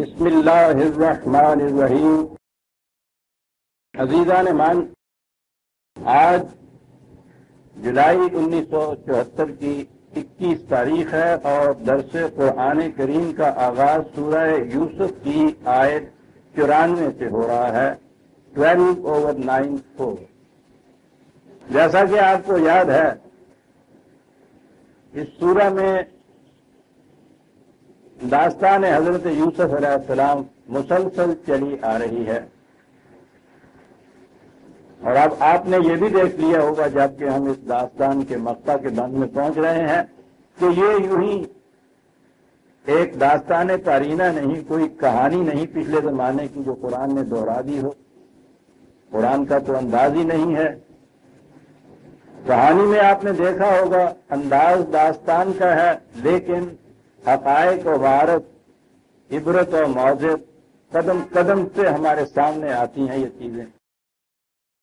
بسم اللہ الرحمن الرحیم۔ عزیزان مان، آج جولائی 1974 کی 21 تاریخ ہے اور درس قرآن کریم کا آغاز سورہ یوسف کی آیت 94 سے ہو رہا ہے، 12/9/4۔ جیسا کہ آپ کو یاد ہے، اس سورہ میں داستان حضرت یوسف علیہ السلام مسلسل چلی آ رہی ہے، اور اب آپ نے یہ بھی دیکھ لیا ہوگا جبکہ ہم اس داستان کے مقطع کے بند میں پہنچ رہے ہیں کہ یہ یوں ہی ایک داستان قرینہ نہیں، کوئی کہانی نہیں پچھلے زمانے کی جو قرآن نے دوہرا دی ہو۔ قرآن کا تو انداز ہی نہیں ہے۔ کہانی میں آپ نے دیکھا ہوگا انداز داستان کا ہے، لیکن حقائق و وعارت، عبرت و موعظت قدم قدم سے ہمارے سامنے آتی ہیں یہ چیزیں۔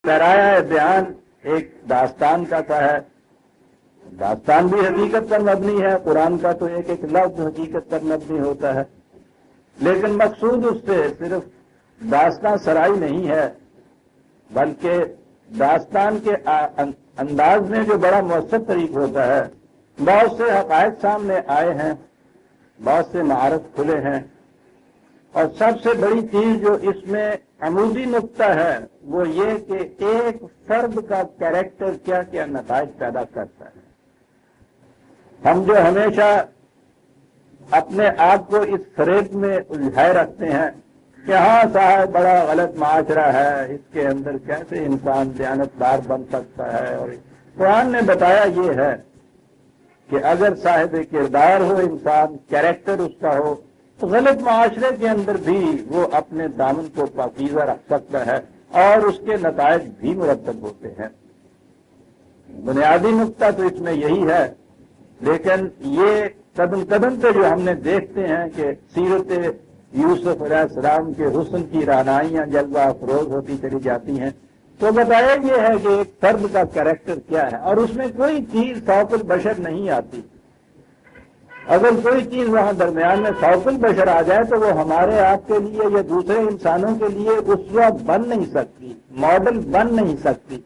پیرایہ بیان ایک داستان کا ہے، داستان بھی حقیقت پر مبنی ہے، قرآن کا تو ایک ایک لفظ حقیقت پر مبنی ہوتا ہے، لیکن مقصود اس سے صرف داستان سرائی نہیں ہے، بلکہ داستان کے انداز میں جو بڑا مؤثر طریق ہوتا ہے۔ بہت سے حقائق سامنے آئے ہیں، بہت سے معارف کھلے ہیں، اور سب سے بڑی چیز جو اس میں عمودی نقطہ ہے وہ یہ کہ ایک فرد کا کیریکٹر کیا کیا نتائج پیدا کرتا ہے۔ ہم جو ہمیشہ اپنے آپ کو اس فریب میں الجھائے رکھتے ہیں کہ ہاں صاحب بڑا غلط معاشرہ ہے، اس کے اندر کیسے انسان دیانتدار بن سکتا ہے، اور قرآن نے بتایا یہ ہے کہ اگر صاحب کردار ہو انسان، کیریکٹر اس کا ہو، تو غلط معاشرے کے اندر بھی وہ اپنے دامن کو پاکیزہ رکھ سکتا ہے اور اس کے نتائج بھی مرتب ہوتے ہیں۔ بنیادی نقطہ تو اس میں یہی ہے، لیکن یہ قدم قدم پہ جو ہم نے دیکھتے ہیں کہ سیرت یوسف علیہ السلام کے حسن کی رعنائیاں جلوہ افروز ہوتی چلی جاتی ہیں، تو بتایا یہ ہے کہ ایک فرد کا کیریکٹر کیا ہے، اور اس میں کوئی چیز فوق البشر نہیں آتی۔ اگر کوئی چیز وہاں درمیان میں فوق البشر آ جائے تو وہ ہمارے آپ کے لیے یا دوسرے انسانوں کے لیے اسوہ بن نہیں سکتی، ماڈل بن نہیں سکتی۔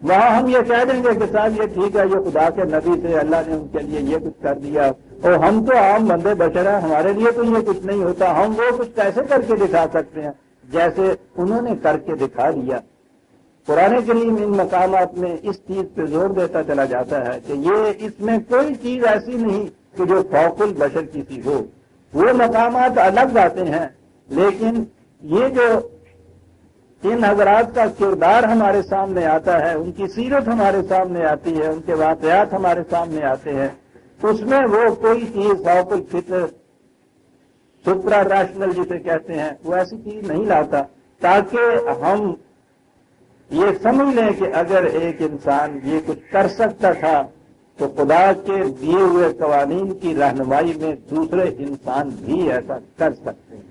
وہاں ہم یہ کہہ دیں گے کہ صاحب یہ ٹھیک ہے، یہ خدا کے نبی تھے، اللہ نے ان کے لیے یہ کچھ کر دیا، اور ہم تو عام بندے بشر ہیں، ہمارے لیے تو یہ کچھ نہیں ہوتا، ہم وہ کچھ کیسے کر کے دکھا سکتے ہیں جیسے انہوں نے کر کے دکھا دیا۔ قرآن کریم ان مقامات میں اس چیز پہ زور دیتا چلا جاتا ہے کہ یہ اس میں کوئی چیز ایسی نہیں کہ جو فوق البشر کسی ہو۔ وہ مقامات الگ آتے ہیں، لیکن یہ جو ان حضرات کا کردار ہمارے سامنے آتا ہے، ان کی سیرت ہمارے سامنے آتی ہے، ان کے واقعات ہمارے سامنے آتے ہیں، اس میں وہ کوئی چیز فوق الفطر، سپرا ریشنل جسے کہتے ہیں، وہ ایسی چیز نہیں لاتا، تاکہ ہم یہ سمجھ لیں کہ اگر ایک انسان یہ کچھ کر سکتا تھا تو خدا کے دیے ہوئے قوانین کی رہنمائی میں دوسرے انسان بھی ایسا کر سکتے ہیں۔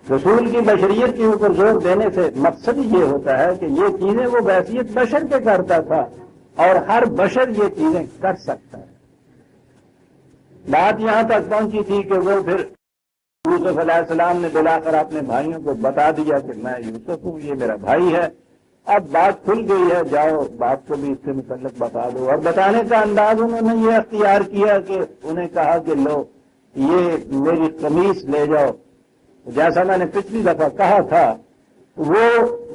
رسول کی بشریت کے اوپر زور دینے سے مقصد یہ ہوتا ہے کہ یہ چیزیں وہ بحیثیت بشر کے کرتا تھا اور ہر بشر یہ چیزیں کر سکتا ہے۔ بات یہاں تک پہنچی تھی کہ وہ پھر یوسف علیہ السلام نے بلا کر اپنے بھائیوں کو بتا دیا کہ میں یوسف ہوں، یہ میرا بھائی ہے۔ اب بات کھل گئی ہے، جاؤ باپ کو بھی اس سے متعلق بتا دو۔ اور بتانے کا انداز انہوں نے یہ اختیار کیا کہ انہیں کہا کہ لو یہ میری قمیص لے جاؤ۔ جیسا میں نے پچھلی دفعہ کہا تھا، وہ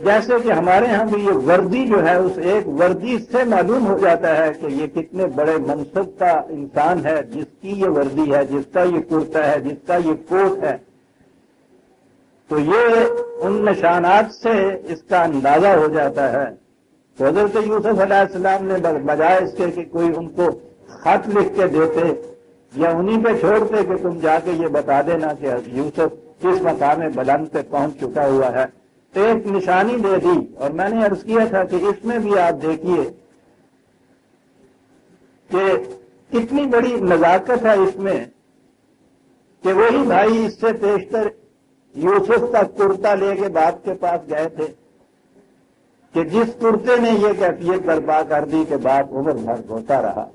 جیسے کہ ہمارے ہاں بھی یہ وردی جو ہے، اس ایک وردی سے معلوم ہو جاتا ہے کہ یہ کتنے بڑے منصب کا انسان ہے جس کی یہ وردی ہے، جس کا یہ کرتا ہے، جس کا یہ کوٹ ہے۔ تو یہ ان نشانات سے اس کا اندازہ ہو جاتا ہے۔ تو حضرت یوسف علیہ السلام نے بجائے اس کے کہ کوئی ان کو خط لکھ کے دیتے یا انہی پہ چھوڑتے کہ تم جا کے یہ بتا دینا کہ یوسف کس مقام بلند پہ پہنچ چکا ہوا ہے، تو ایک نشانی دے دی۔ اور میں نے عرض کیا تھا کہ اس میں بھی آپ دیکھیے کہ کتنی بڑی نزاکت ہے اس میں کہ وہی بھائی اس سے پیشتر یوسف کا کرتا لے کے باپ کے پاس گئے تھے کہ جس کرتے نے یہ کیفیت برپا کر دی کہ باپ عمر بھر روتا رہا۔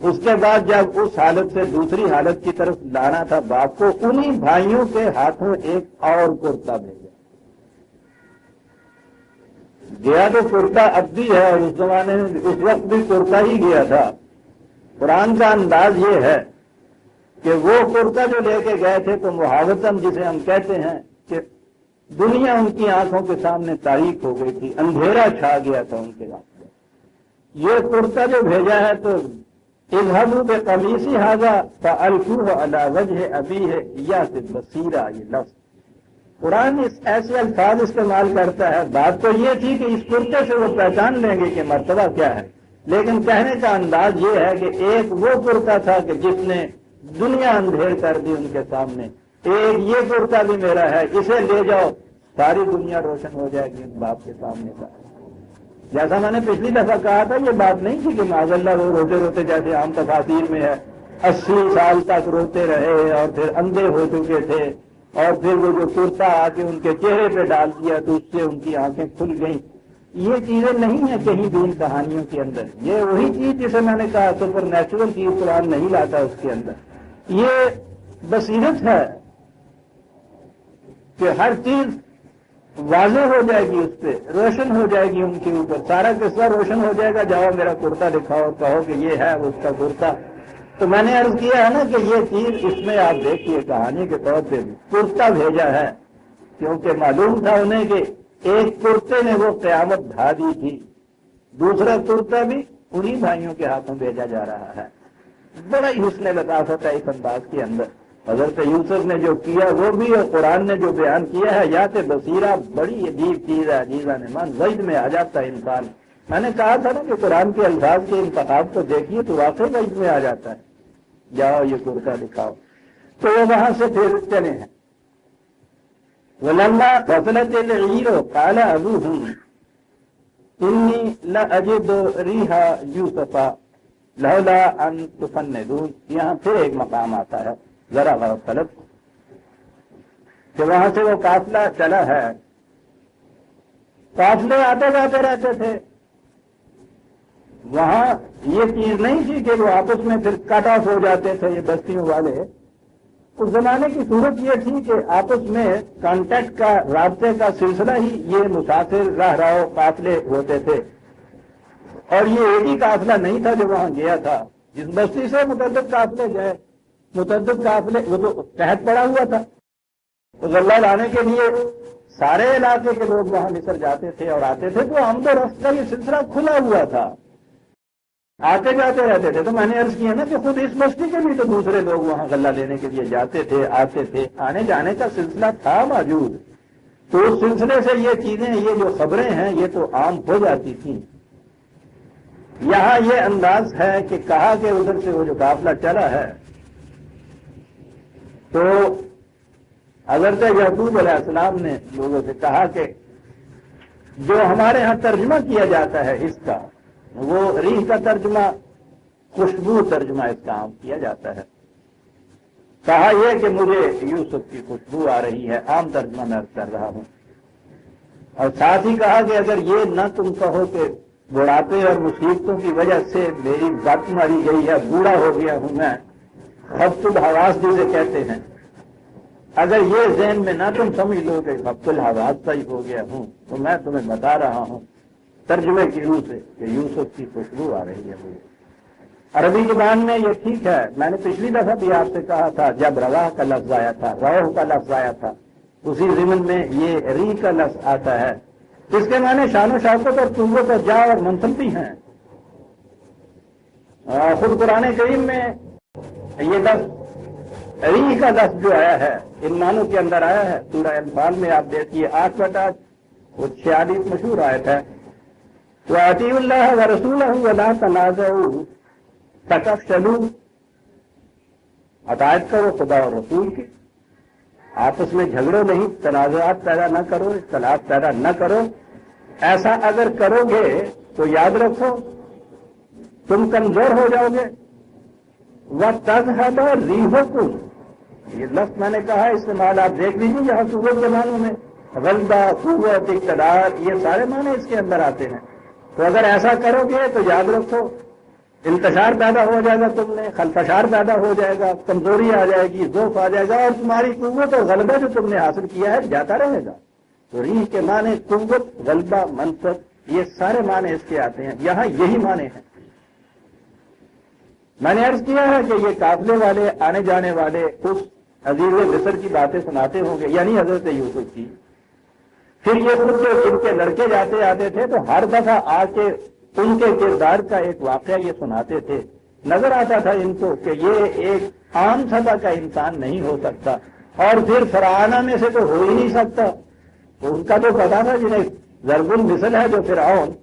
اس کے بعد جب اس حالت سے دوسری حالت کی طرف لانا تھا باپ کو، انہی بھائیوں کے ہاتھوں ایک اور کرتا بھیجا گیا۔ تو کرتا اب بھی ہے، اور اس زمانے میں اس وقت بھی کرتا ہی گیا تھا۔ قرآن کا انداز یہ ہے کہ وہ کرتا جو لے کے گئے تھے تو محاوتن جسے ہم کہتے ہیں کہ دنیا ان کی آنکھوں کے سامنے تاریک ہو گئی تھی، اندھیرا چھا گیا تھا ان کے آنکھوں میں۔ یہ کرتا جو بھیجا ہے تو اذهبوا بقمیصی ھذا فألقوه علی وجہ ابیہ یأت بصیرا، یہ لفظ قرآن ایسے الفاظ استعمال کرتا ہے۔ بات تو یہ تھی کہ اس کرتے سے وہ پہچان لیں گے کہ مرتبہ کیا ہے، لیکن کہنے کا انداز یہ ہے کہ ایک وہ کرتا تھا کہ جس نے دنیا اندھیر کر دی ان کے سامنے، ایک یہ کرتا بھی میرا ہے، اسے لے جاؤ ساری دنیا روشن ہو جائے گی ان باپ کے سامنے کا۔ جیسا میں نے پچھلی دفعہ کہا تھا، یہ بات نہیں تھی کہ معاذ اللہ وہ روتے روتے جیسے عام تفاسیر میں ہے 80 سال تک روتے رہے اور پھر اندھے ہو چکے تھے، اور پھر وہ جو کرتا آ کے ان کے چہرے پہ ڈال دیا تو اس سے ان کی آنکھیں کھل گئیں۔ یہ چیزیں نہیں ہیں کہیں بھی ان کہانیوں کے اندر۔ یہ وہی چیز جسے میں نے کہا سپر نیچرل چیز قرآن نہیں لاتا اس کے اندر۔ یہ بصیرت ہے کہ ہر چیز واضح ہو جائے گی، اس پہ روشن ہو جائے گی، ان کے اوپر سارا قصہ روشن ہو جائے گا۔ جاؤ میرا کرتا دکھاؤ اور کہو کہ یہ ہے اس کا کرتا۔ تو میں نے عرض کیا ہے نا کہ یہ چیز اس میں آپ دیکھیے کہانی کے طور پہ کرتا بھیجا ہے، کیونکہ معلوم تھا انہیں کہ ایک کرتے نے وہ قیامت ڈھا دی تھی، دوسرا کرتا بھی انہی بھائیوں کے ہاتھوں بھیجا جا رہا ہے۔ بڑا ہی حسن لطافت ہے اس انداز کے اندر۔ حضرت یوسف نے جو کیا وہ بھی، اور قرآن نے جو بیان کیا ہے یات بصیرہ، بڑی عجیب چیز ہے عزیزان ایمان، وجد میں آ جاتا ہے انسان۔ میں نے کہا تھا نا کہ قرآن کے الفاظ کے انتخاب کو دیکھیے تو واقعی وجد میں آ جاتا ہے۔ جاؤ یہ کرتا دکھاؤ، تو وہ وہاں سے پھر چلے ہیں۔ وَلَمَّا فَصَلَتِ الْعِيرُ قَالَ أَبُوهُمْ إِنِّي لَأَجِدُ رِيحَ يُوسُفَ لَوْلَا أَن تُفَنِّدُونِ۔ یہاں پھر ایک مقام آتا ہے ذرا غور طلب کہ وہاں سے وہ قافلہ چلا ہے، قافلے آتے جاتے رہتے تھے۔ وہاں یہ چیز نہیں تھی کہ وہ آپس میں پھر کٹ آف ہو جاتے تھے یہ بستیوں والے۔ اس زمانے کی صورت یہ تھی کہ آپس میں کانٹیکٹ کا، رابطے کا سلسلہ ہی یہ مسافر راہ راہو قافلے ہوتے تھے، اور یہ ایک ہی قافلہ نہیں تھا جو وہاں گیا تھا۔ جس بستی سے متعدد قافلے گئے، متعدد قافلے، وہ تو تحت پڑا ہوا تھا، تو غلہ لانے کے لیے سارے علاقے کے لوگ وہاں مصر جاتے تھے اور آتے تھے، تو آمد و رفت کا یہ سلسلہ کھلا ہوا تھا، آتے جاتے رہتے تھے۔ تو میں نے عرض کیا نا کہ خود اس بستی کے بھی تو دوسرے لوگ وہاں غلہ لینے کے لیے جاتے تھے، آتے تھے، آنے جانے کا سلسلہ تھا موجود۔ تو اس سلسلے سے یہ چیزیں، یہ جو خبریں ہیں یہ تو عام ہو جاتی تھیں۔ یہاں یہ انداز ہے کہ کہا کہ ادھر سے وہ جو قافلہ چلا ہے تو حضرت یعقوب علیہ السلام نے لوگوں سے کہا کہ جو ہمارے ہاں ترجمہ کیا جاتا ہے اس کا، وہ ریح کا ترجمہ، خوشبو ترجمہ اس کا عام کیا جاتا ہے۔ کہا یہ کہ مجھے یوسف کی خوشبو آ رہی ہے، عام ترجمہ میں کر رہا ہوں۔ اور ساتھ ہی کہا کہ اگر یہ نہ تم کہو کہ بڑھاپے اور مصیبتوں کی وجہ سے میری بات ماری گئی ہے، بوڑھا ہو گیا ہوں میں، خبط الحواس جسے کہتے ہیں، اگر یہ ذہن میں نہ تم سمجھ لو کہ خبط الحواس کا ہی ہو گیا ہوں، تو میں تمہیں بتا رہا ہوں ترجمے کی روح سے کہ یوسف کی خوشبو آ رہی ہے مجھے۔ عربی زبان میں یہ ٹھیک ہے، میں نے پچھلی دفعہ بھی آپ سے کہا تھا جب رواح کا لفظ آیا تھا، روح کا لفظ آیا تھا، اسی ضمن میں یہ ری کا لفظ آتا ہے۔ اس کے معنی شان و شوکت اور قوت اور جا اور منصب بھی ہیں۔ خود قرآن کریم میں یہ لفظ ری کا لفظ جو آیا ہے ان معنوں کے اندر آیا ہے۔ سورہ انفال میں آپ دیکھیے 8/46 مشہور آیت ہے، وَأَطِیعُوا اللَّهَ وَرَسُولَهُ وَلَا تَنَازَعُوا فَتَفْشَلُوا۔ اطاعت کرو خدا اور رسول کی، آپس میں جھگڑو نہیں، تنازعات پیدا نہ کرو، اختلاف پیدا نہ کرو۔ ایسا اگر کرو گے تو یاد رکھو تم کمزور ہو جاؤ گے۔ وَتَذْهَبَ رِيحُكُمْ، یہ لفظ میں نے کہا استعمال آپ دیکھ لیجیے یہاں صورت کے معنوں میں، غلبہ، قوت، اقتدار، یہ سارے معنی اس کے اندر آتے ہیں۔ تو اگر ایسا کرو گے تو یاد رکھو انتشار پیدا ہو جائے گا، تم نے خلفشار پیدا ہو جائے گا، کمزوری آ جائے گی، ضعف آ جائے گا، اور تمہاری قوت اور غلبہ جو تم نے حاصل کیا ہے جاتا رہے گا۔ تو ریح کے معنی قوت، غلبہ، منصب، یہ سارے معنی اس کے آتے ہیں، یہاں یہی معنی ہیں۔ میں نے عرض کیا ہے کہ یہ قافلے والے آنے جانے والے اس عزیز مصر کی باتیں سناتے ہوں گے، یعنی حضرت یوسف کی۔ پھر یہ خود جو ان کے لڑکے جاتے آتے تھے تو ہر دفعہ آ کے ان کے کردار کا ایک واقعہ یہ سناتے تھے۔ نظر آتا تھا ان کو کہ یہ ایک عام سطح کا انسان نہیں ہو سکتا، اور پھر فرعونہ میں سے تو ہو ہی نہیں سکتا۔ تو ان کا تو پتا تھا جنہیں ضرب المثل ہے جو فرعون،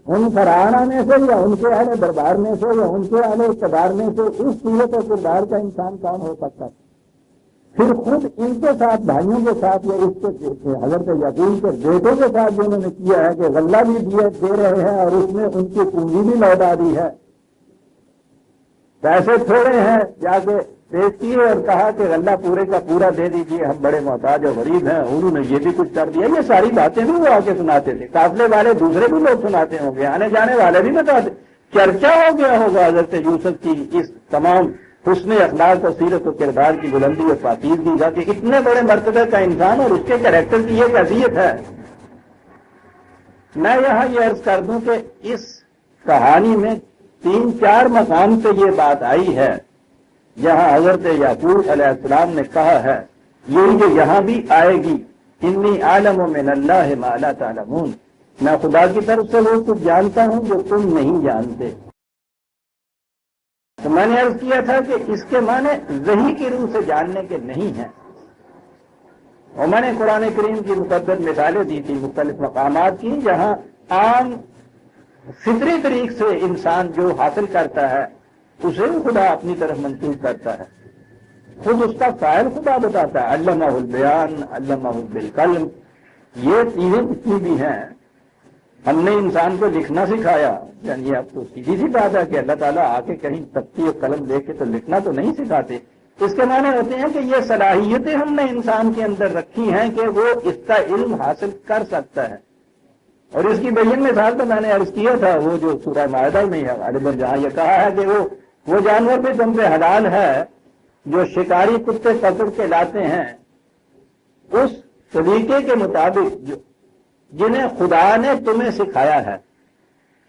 ان فرعونہ میں سے یا ان کے اہل دربار میں سے یا ان کے اہل اقتدار میں سے اس صورت اور کردار کا انسان کون ہو سکتا؟ پھر خود ان کے ساتھ بھائیوں کے ساتھ یا اس کے حضرت یعقوب کے بیٹوں کے ساتھ جو انہوں نے کیا ہے کہ غلہ بھی دے رہے ہیں اور اس میں ان کی پونجی بھی لوٹا دی ہے، پیسے تھوڑے ہیں جا کے پیش کیے اور کہا کہ غلہ پورے کا پورا دے دیجیے، ہم بڑے محتاج اور غریب ہیں، انہوں نے یہ بھی کچھ کر دیا۔ یہ ساری باتیں بھی وہ آ کے سناتے تھے، قافلے والے دوسرے بھی لوگ سناتے ہوں گے، آنے جانے والے بھی بتاتے۔ چرچا ہو گیا ہوگا حضرت یوسف کی اس تمام حسن اخلاق اور سیرت و کردار کی بلندی اور پاکیزگی کا کہ اتنے بڑے مرتبے کا انسان اور اس کے کریکٹر کی یہ کیفیت ہے۔ میں یہاں یہ عرض کر دوں کہ اس کہانی میں 3-4 مقام پہ یہ بات آئی ہے جہاں حضرت یعقوب علیہ السلام نے کہا ہے، یہی جو یہاں بھی آئے گی، انی عالم من اللہ ما لا تعلمون، میں خدا کی طرف سے وہ کچھ جانتا ہوں جو تم نہیں جانتے۔ تو میں نے عرض کیا تھا کہ اس کے معنی وحی کی روح سے جاننے کے نہیں ہیں، اور میں نے قرآن کریم کی مقدس مثالیں دی تھی مختلف مقامات کی جہاں عام فطری طریق سے انسان جو حاصل کرتا ہے اسے خدا اپنی طرف منسوخ کرتا ہے، خود اس کا فاعل خدا بتاتا ہے، علمہ البیان، علمہ بالقلم۔ یہ چیزیں جتنی بھی ہیں ہم نے انسان کو لکھنا سکھایا، یعنی اب تو سیدھی سی بات ہے کہ اللہ تعالیٰ آ کے کہیں تختی اور قلم دے کے تو لکھنا تو نہیں سکھاتے۔ اس کے معنی ہوتے ہیں کہ یہ صلاحیتیں ہم نے انسان کے اندر رکھی ہیں کہ وہ اس کا علم حاصل کر سکتا ہے۔ اور اس کی بین مثال تو میں نے عرض کیا تھا، وہ جو سورہ مائدہ میں ہے غالباً جہاں یہ کہا ہے کہ وہ جانور بھی تم پہ حلال ہے جو شکاری کتے پکڑ کے لاتے ہیں اس طریقے کے مطابق جنہیں خدا نے تمہیں سکھایا ہے،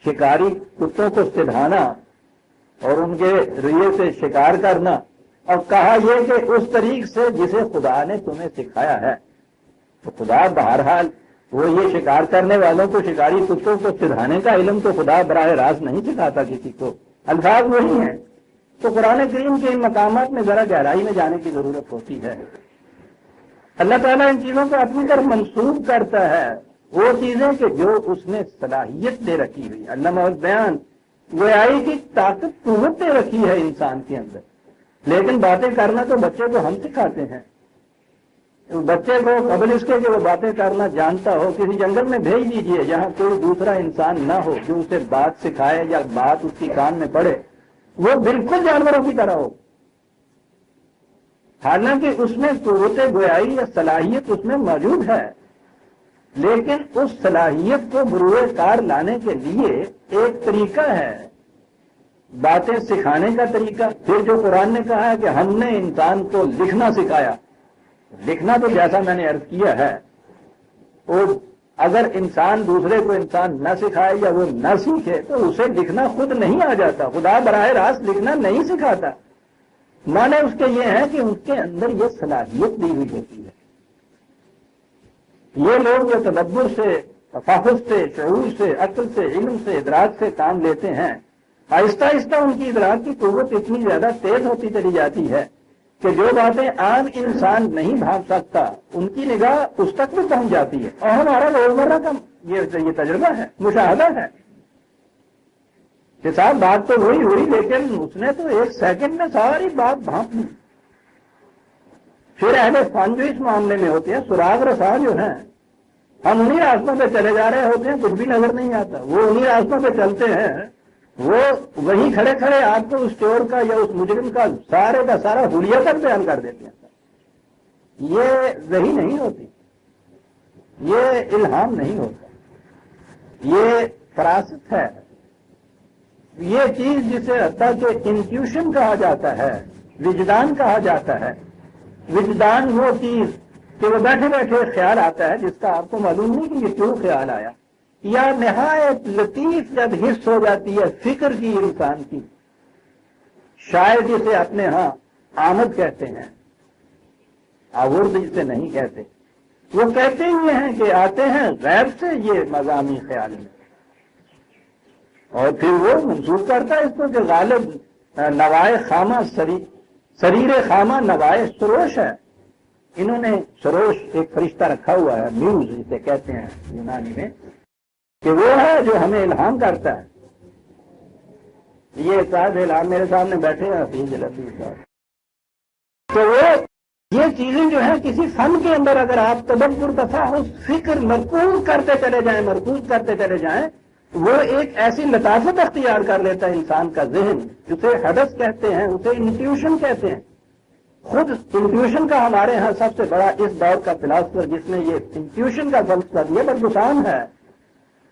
شکاری کتوں کو سدھانا اور ان کے ریے سے شکار کرنا، اور کہا یہ کہ اس طریق سے جسے خدا نے تمہیں سکھایا ہے۔ تو خدا بہرحال وہ یہ شکار کرنے والوں کو، شکاری کتوں کو سدھانے کا علم تو خدا براہ راست نہیں سکھاتا کسی کو، الفاظ وہی ہیں۔ تو قرآن کریم کے ان مقامات میں ذرا گہرائی میں جانے کی ضرورت ہوتی ہے۔ اللہ تعالیٰ ان چیزوں کو اپنی طرف منسوب کرتا ہے، وہ چیزیں کہ جو اس نے صلاحیت دے رکھی ہوئی، علامہ البیان، گویائی کی طاقت قوت دے رکھی ہے انسان کے اندر، لیکن باتیں کرنا تو بچے کو ہم سکھاتے ہیں۔ بچے کو قبل اس کے کہ وہ باتیں کرنا جانتا ہو کسی جنگل میں بھیج دیجئے جہاں کوئی دوسرا انسان نہ ہو جو اسے بات سکھائے یا بات اس کی کان میں پڑے، وہ بالکل جانوروں کی طرح ہو، حالانکہ اس میں قوت گویائی یا صلاحیت اس میں موجود ہے، لیکن اس صلاحیت کو بروئے کار لانے کے لیے ایک طریقہ ہے، باتیں سکھانے کا طریقہ۔ پھر جو قرآن نے کہا ہے کہ ہم نے انسان کو لکھنا سکھایا، لکھنا تو جیسا میں نے عرض کیا ہے، اور اگر انسان دوسرے کو انسان نہ سکھائے یا وہ نہ سیکھے تو اسے لکھنا خود نہیں آ جاتا، خدا براہ راست لکھنا نہیں سکھاتا۔ معنی اس کے یہ ہے کہ اس کے اندر یہ صلاحیت دی ہوئی ہوتی ہے۔ یہ لوگ جو تدبر سے، تفاحص سے، شعور سے، عقل سے، علم سے، ادراک سے کام لیتے ہیں، آہستہ آہستہ ان کی ادراک کی قوت اتنی زیادہ تیز ہوتی چلی جاتی ہے کہ جو باتیں عام انسان نہیں بھاگ سکتا ان کی نگاہ اس تک بھی پہنچ جاتی ہے، اور ہمارا روزمرہ کا یہ تجربہ ہے، مشاہدہ ہے کہ صاحب بات تو وہی ہوئی لیکن اس نے تو 1 سیکنڈ میں ساری بات بھانپ لی۔ پھر اہل فن جو اس معاملے میں ہوتے ہیں، سراغ رسا جو ہیں، ہم انہی راستوں پہ چلے جا رہے ہوتے ہیں، کچھ بھی نظر نہیں آتا، وہ انہی راستوں پہ چلتے ہیں، وہ وہیں کھڑے کھڑے آپ کو اس چور کا یا اس مجرم کا سارے کا سارا حلیہ تک بیان کر دیتے ہیں۔ یہ وحی نہیں ہوتی، یہ الہام نہیں ہوتا، یہ فراست ہے، یہ چیز جسے حتیٰ کہ انٹیوشن کہا جاتا ہے، وجدان کہا جاتا ہے، وجدان وہ چیز کہ وہ بیٹھے بیٹھے خیال آتا ہے جس کا آپ کو معلوم نہیں کہ یہ کیوں خیال آیا، یا نہایت لطیف جب حص ہو جاتی ہے فکر کی انسان کی، شاید جسے اپنے ہاں آمد کہتے ہیں، آورد جسے نہیں کہتے، وہ کہتے ہی ہیں کہ آتے ہیں غیب سے یہ مضامی خیال میں، اور پھر وہ منسوخ کرتا ہے اس کو کہ غالب نوائے خامہ سریر خامہ نوائے سروش ہے۔ انہوں نے سروش ایک فرشتہ رکھا ہوا ہے، میوز جسے کہتے ہیں یونانی میں، کہ وہ ہے جو ہمیں الہام کرتا ہے۔ یہ صاحب الہام میرے سامنے بیٹھے ہیں حفیظ جلبی صاحب، تو وہ یہ چیزیں جو ہیں کسی فن کے اندر اگر آپ تدبر تفاحص فکر مرکوز کرتے چلے جائیں وہ ایک ایسی لطافت اختیار کر لیتا ہے انسان کا ذہن، جسے حدث کہتے ہیں، اسے انٹیوشن کہتے ہیں۔ خود انٹیوشن کا ہمارے ہاں سب سے بڑا اس دور کا فلاسفر جس نے یہ انٹیوشن کا فلسفہ دیا برگسان ہے،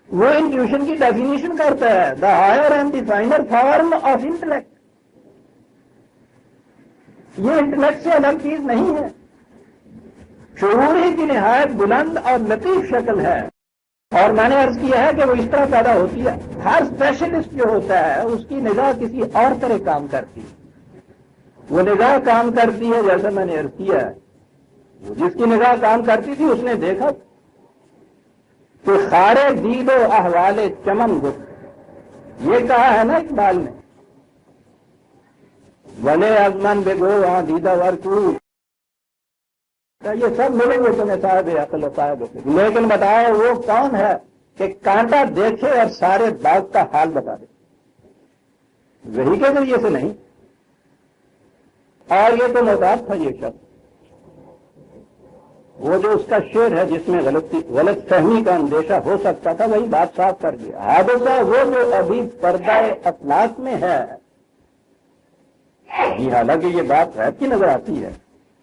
وہ انٹیوشن کی ڈیفینیشن کرتا ہے the higher and the finer form of intellect. یہ انٹلیکٹ سے الگ چیز نہیں ہے، شعور ہی کی نہایت بلند اور لطیف شکل ہے، اور میں نے عرض کیا ہے کہ وہ اس طرح پیدا ہوتی ہے۔ ہر اسپیشلسٹ جو ہوتا ہے اس کی نگاہ کسی اور طرح کام کرتی ہے، وہ نگاہ کام کرتی ہے جیسے میں نے عرض کیا ہے، جس کی نگاہ کام کرتی تھی اس نے دیکھا کہ خارے دید و احوال چمن گفت، یہ کہا ہے نا اقبال نے، ولے ازمن بگو وہاں دیدہ ورکو، یہ سب ملیں گے تمہیں صاحب عقل و صاحب، لیکن بتاؤ وہ کون ہے کہ کانٹا دیکھے اور سارے باغ کا حال بتا دے؟ وہی کے ذریعے سے نہیں، اور یہ تو محتاط تھا یہ شخص، وہ جو اس کا شعر ہے جس میں غلط فہمی کا اندیشہ ہو سکتا تھا وہی بات صاف کر دیا۔ حادثہ وہ جو ابھی پردہ افلاک میں ہے، جی حالانکہ یہ بات غیب کی نظر آتی ہے،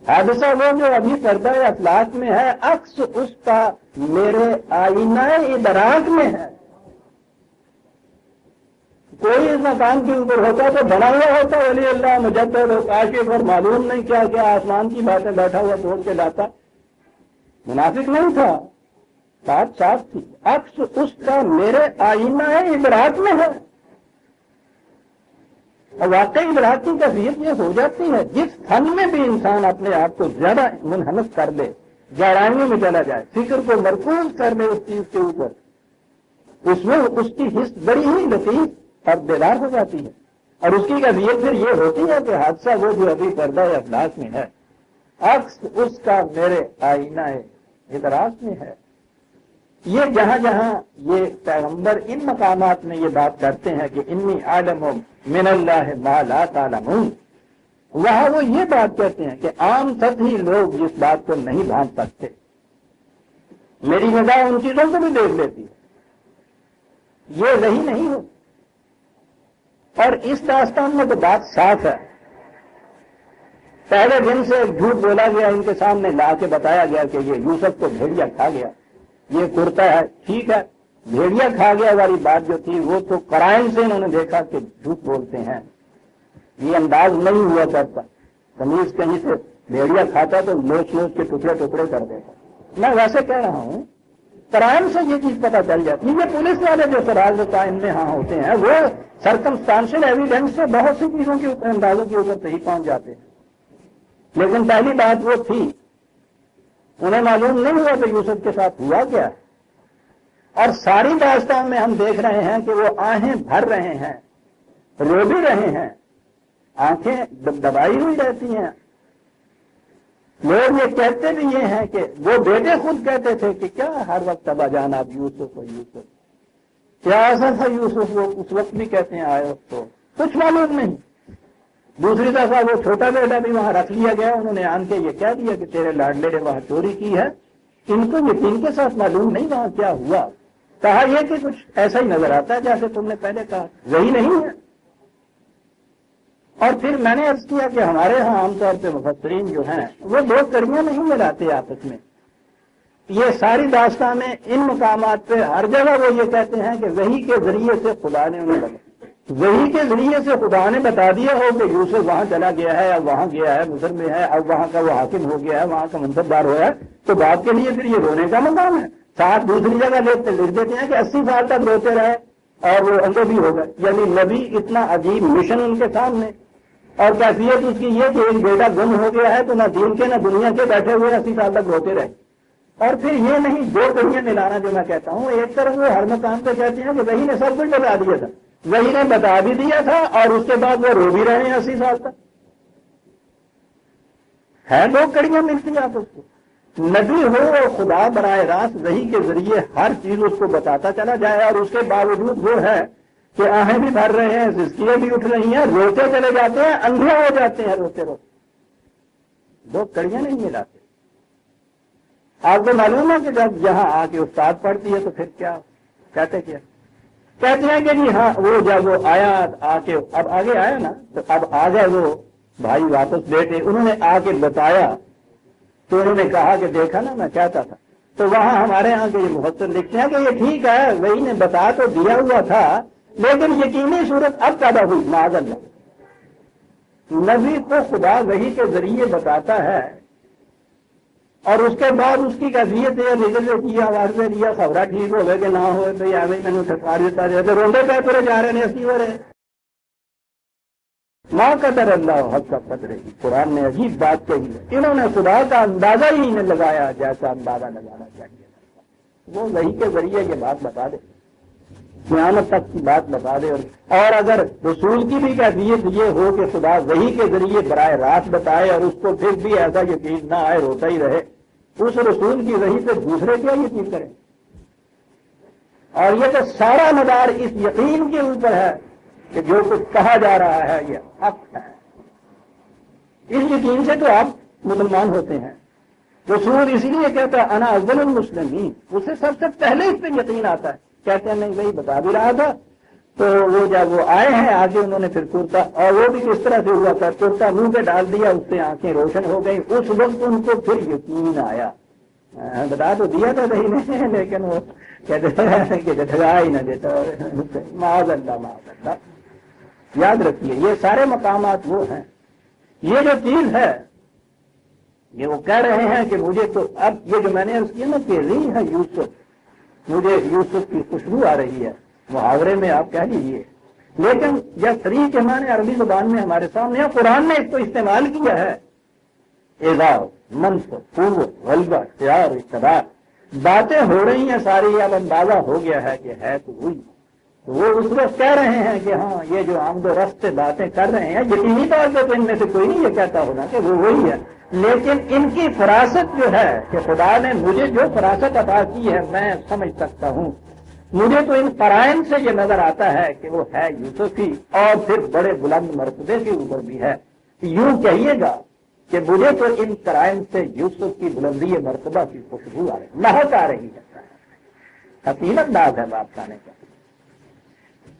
حادثہ وہ جو ابھی پردہ افلاک میں ہے عکس اس کا میرے آئینہ ادراک میں ہے۔ کوئی اس مقام کے اوپر ہوتا تو بنا ہوا ہوتا ولی اللہ مجدد و کاشف اور معلوم نہیں کیا کیا آسمان کی باتیں بیٹھا ہوا توڑ کے لاتا، منافق نہیں تھا، بات صاف تھی، عکس اس کا میرے آئینہ ادراک میں ہے۔ اور واقعی ادراک کی کیفیت یہ ہو جاتی ہے جس فن میں بھی انسان اپنے آپ کو زیادہ منہمک کر لے، گہرائیوں میں چلا جائے، فکر کو مرکوز کر لے اس چیز کے اوپر، اس میں اس کی حس بڑی ہی لطیف اور بیدار ہو جاتی ہے، اور اس کی کیفیت پھر یہ ہوتی ہے کہ حادثہ وہ جو ابھی پردہ افلاک میں ہے عکس اس کا میرے آئینہ ادراک میں ہے۔ یہ جہاں جہاں یہ پیغمبر ان مقامات میں یہ بات کرتے ہیں کہ انی عالم من اللہ ما لا تعلمون، وہاں وہ یہ بات کہتے ہیں کہ عام سطحی لوگ جس بات کو نہیں بھان سکتے، میری نگاہ ان چیزوں کو بھی دیکھ لیتی ہے، یہ وہی نہیں ہو۔ اور اس داستان میں تو بات صاف ہے، پہلے دن سے جھوٹ بولا گیا، ان کے سامنے لا کے بتایا گیا کہ یہ یوسف کو بھیڑیا کھا گیا، یہ کرتا ہے، ٹھیک ہے، بھیڑیا کھا گیا والی بات جو تھی وہ تو قرائن سے انہوں نے دیکھا کہ جھوٹ بولتے ہیں، یہ انداز نہیں ہوا کرتا، تمیز کہیں سے بھیڑیا کھاتا تو لوچ لوچ کے ٹکڑے ٹکڑے کر دیتا۔ میں ویسے کہہ رہا ہوں قرائن سے یہ چیز پتہ چل جاتی ہے، یہ پولیس والے جو سراغ قائم میں ہاں ہوتے ہیں وہ سرکمسٹانشل ایویڈنس سے بہت سی چیزوں کے اوپر اندازوں کے اوپر صحیح پہنچ جاتے ہیں، لیکن پہلی بات وہ تھی انہیں معلوم نہیں ہوا کہ یوسف کے ساتھ ہوا کیا ہے، اور ساری داستان میں ہم دیکھ رہے ہیں کہ وہ آہیں بھر رہے ہیں، رو بھی رہے ہیں، آنکھیں دبائی ہوئی رہتی ہیں۔ لوگ یہ کہتے بھی یہ ہیں کہ وہ بیٹے خود کہتے تھے کہ کیا ہر وقت ابا جان آپ یوسف اور یوسف، کیا ایسا تھا یوسف، وہ اس وقت بھی کہتے ہیں آئے تو کچھ معلوم نہیں۔ دوسری دفعہ وہ چھوٹا بیٹا بھی وہاں رکھ لیا گیا، انہوں نے آن کے یہ کہہ دیا کہ تیرے لاڈلے نے وہاں چوری کی ہے، ان کو یقین کے ساتھ معلوم نہیں وہاں کیا ہوا، کہا یہ کہ کچھ ایسا ہی نظر آتا ہے جیسے تم نے پہلے کہا، وہی نہیں ہے۔ اور پھر میں نے عرض کیا کہ ہمارے ہاں عام طور پہ مفسرین جو ہیں وہ دو کڑیاں نہیں ملاتے آپس میں، یہ ساری داستانیں ان مقامات پہ ہر جگہ وہ یہ کہتے ہیں کہ وحی کے ذریعے سے خدا نے انہیں وحی کے ذریعے سے خدا نے بتا دیا ہو کہ یوسف وہاں چلا گیا ہے، اب وہاں گیا ہے، مصر میں ہے، اب وہاں کا وہ حاکم ہو گیا ہے، وہاں کا منصبدار ہوا ہے، تو باپ کے لیے پھر یہ رونے کا مقام ہے۔ ساتھ دوسری جگہ لکھ دیتے ہیں کہ 80 سال تک روتے رہے اور وہ اندھے بھی ہو گئے۔ یعنی نبی اتنا عجیب مشن ان کے سامنے، اور کیفیت اس کی یہ کہ ایک بیٹا گم ہو گیا ہے تو نہ دین کے نہ دنیا کے بیٹھے ہوئے 80 سال تک روتے رہے۔ اور پھر یہ نہیں، دو کڑیاں ملانا جو میں کہتا ہوں، ایک طرف وہ ہر مقام پہ کہتے ہیں کہ وحی نے سب کچھ بتا دیا تھا، وحی نے بتا بھی دیا تھا اور اس کے بعد وہ رو بھی رہے ہیں 80 سال تک۔ ہے دو کڑیاں ملتی ہیں آپ اس کو، نبی ہو اور خدا براہ راست وحی کے ذریعے ہر چیز اس کو بتاتا چلا جائے، اور اس کے باوجود وہ ہے کہ آہیں بھی بھر رہے ہیں، سسکیاں بھی اٹھ رہی ہیں، روتے چلے جاتے ہیں، اندھے ہو جاتے ہیں روتے روتے۔ دو کڑیاں نہیں ملاتے۔ آپ کو معلوم ہے کہ جب یہاں آ کے استاد پڑھتی ہے تو پھر کیا کہتے ہیں کہ جی ہاں وہ جب وہ آیا آ کے اب آگے آیا نا، تو اب آ گئے وہ بھائی واپس بیٹے، انہوں نے آ کے بتایا تو انہوں نے کہا کہ دیکھا نا میں کہتا تھا۔ تو وہاں ہمارے یہاں کے یہ مفسر لکھتے ہیں کہ یہ ٹھیک ہے، وہی نے بتا تو دیا ہوا تھا، لیکن یقینی صورت اب پیدا ہوئی معاذ اللہ۔ نبی کو خدا وحی کے ذریعے بتاتا ہے اور اس کے بعد اس کی کیفیت ہے نکل کی آواز میں لیا خبریں ٹھیک ہو گئے کہ نہ ہوئے تو یا میں نے ٹھکار دیتا رہے روندے پہ پورے جا رہے ہیں، اسی ہو رہے ماں قدر اللہ حق کا قدر ہی۔ قرآن نے عجیب بات کہی ہے، انہوں نے خدا کا اندازہ ہی نہیں لگایا جیسا اندازہ لگانا چاہیے۔ وہ وحی کے ذریعے یہ بات بتا دے، قیامت تک کی بات بتا دے۔ اور اگر رسول کی بھی کیفیت یہ ہو کہ خدا وحی کے ذریعے براہ راست بتائے اور اس کو پھر بھی ایسا یقین نہ آئے، روتا ہی رہے، اس رسول کی وحی پہ دوسرے کیا یقین کریں؟ اور یہ تو سارا مدار اس یقین کے اوپر ہے کہ جو کچھ کہا جا رہا ہے یہ حق ہے۔ اس یقین سے تو آپ مسلمان ہوتے ہیں۔ رسول اسی لیے کہتا ہے انا اول المسلمین، اسے سب سے پہلے اس پہ یقین آتا ہے۔ کہتے ہیں نہیں وہی بتا بھی رہا تھا، تو وہ جب وہ آئے ہیں آگے انہوں نے پھر کرتا، اور وہ بھی کس طرح سے ہوا تھا، کرتا منہ پہ ڈال دیا، اس سے آنکھیں روشن ہو گئی، اس وقت ان کو پھر یقین آیا۔ بتا تو دیا تھا صحیح نہیں، لیکن وہ کہتے ہیں کہ ڈھگا ہی نہ دیتا۔ معاذ اللہ معاذ اللہ۔ یاد رکھیے یہ سارے مقامات وہ ہیں، یہ جو چیز ہے یہ وہ کہہ رہے ہیں کہ مجھے تو اب یہ جو میں نے عرض کیا نا کہ ری ہے یوسف، مجھے یوسف کی خوشبو آ رہی ہے، محاورے میں آپ کہہ لیجیے، لیکن جب ری کے معنی عربی زبان میں ہمارے سامنے ہے، قرآن نے اس کو استعمال کیا ہے، اعزاز، منصب، قوت، غلبہ، اختیار، اقتدار، باتیں ہو رہی ہیں ساری، اب اندازہ ہو گیا ہے کہ ہے تو وہی۔ تو وہ اس وقت کہہ رہے ہیں کہ ہاں یہ جو آمد و رفت سے باتیں کر رہے ہیں، یقینی طور پہ تو ان میں سے کوئی نہیں یہ کہتا ہوگا کہ وہ وہی ہے، لیکن ان کی فراست جو ہے کہ خدا نے مجھے جو فراست عطا کی ہے میں سمجھ سکتا ہوں، مجھے تو ان قرائن سے یہ نظر آتا ہے کہ وہ ہے یوسف ہی، اور پھر بڑے بلند مرتبے کے اوپر بھی ہے۔ یوں کہیے گا کہ مجھے تو ان قرائن سے یوسف کی بلندی مرتبہ کی خوشبو آ رہی، مہک آ رہی ہے۔ حسین انداز ہے بات کہنے کا۔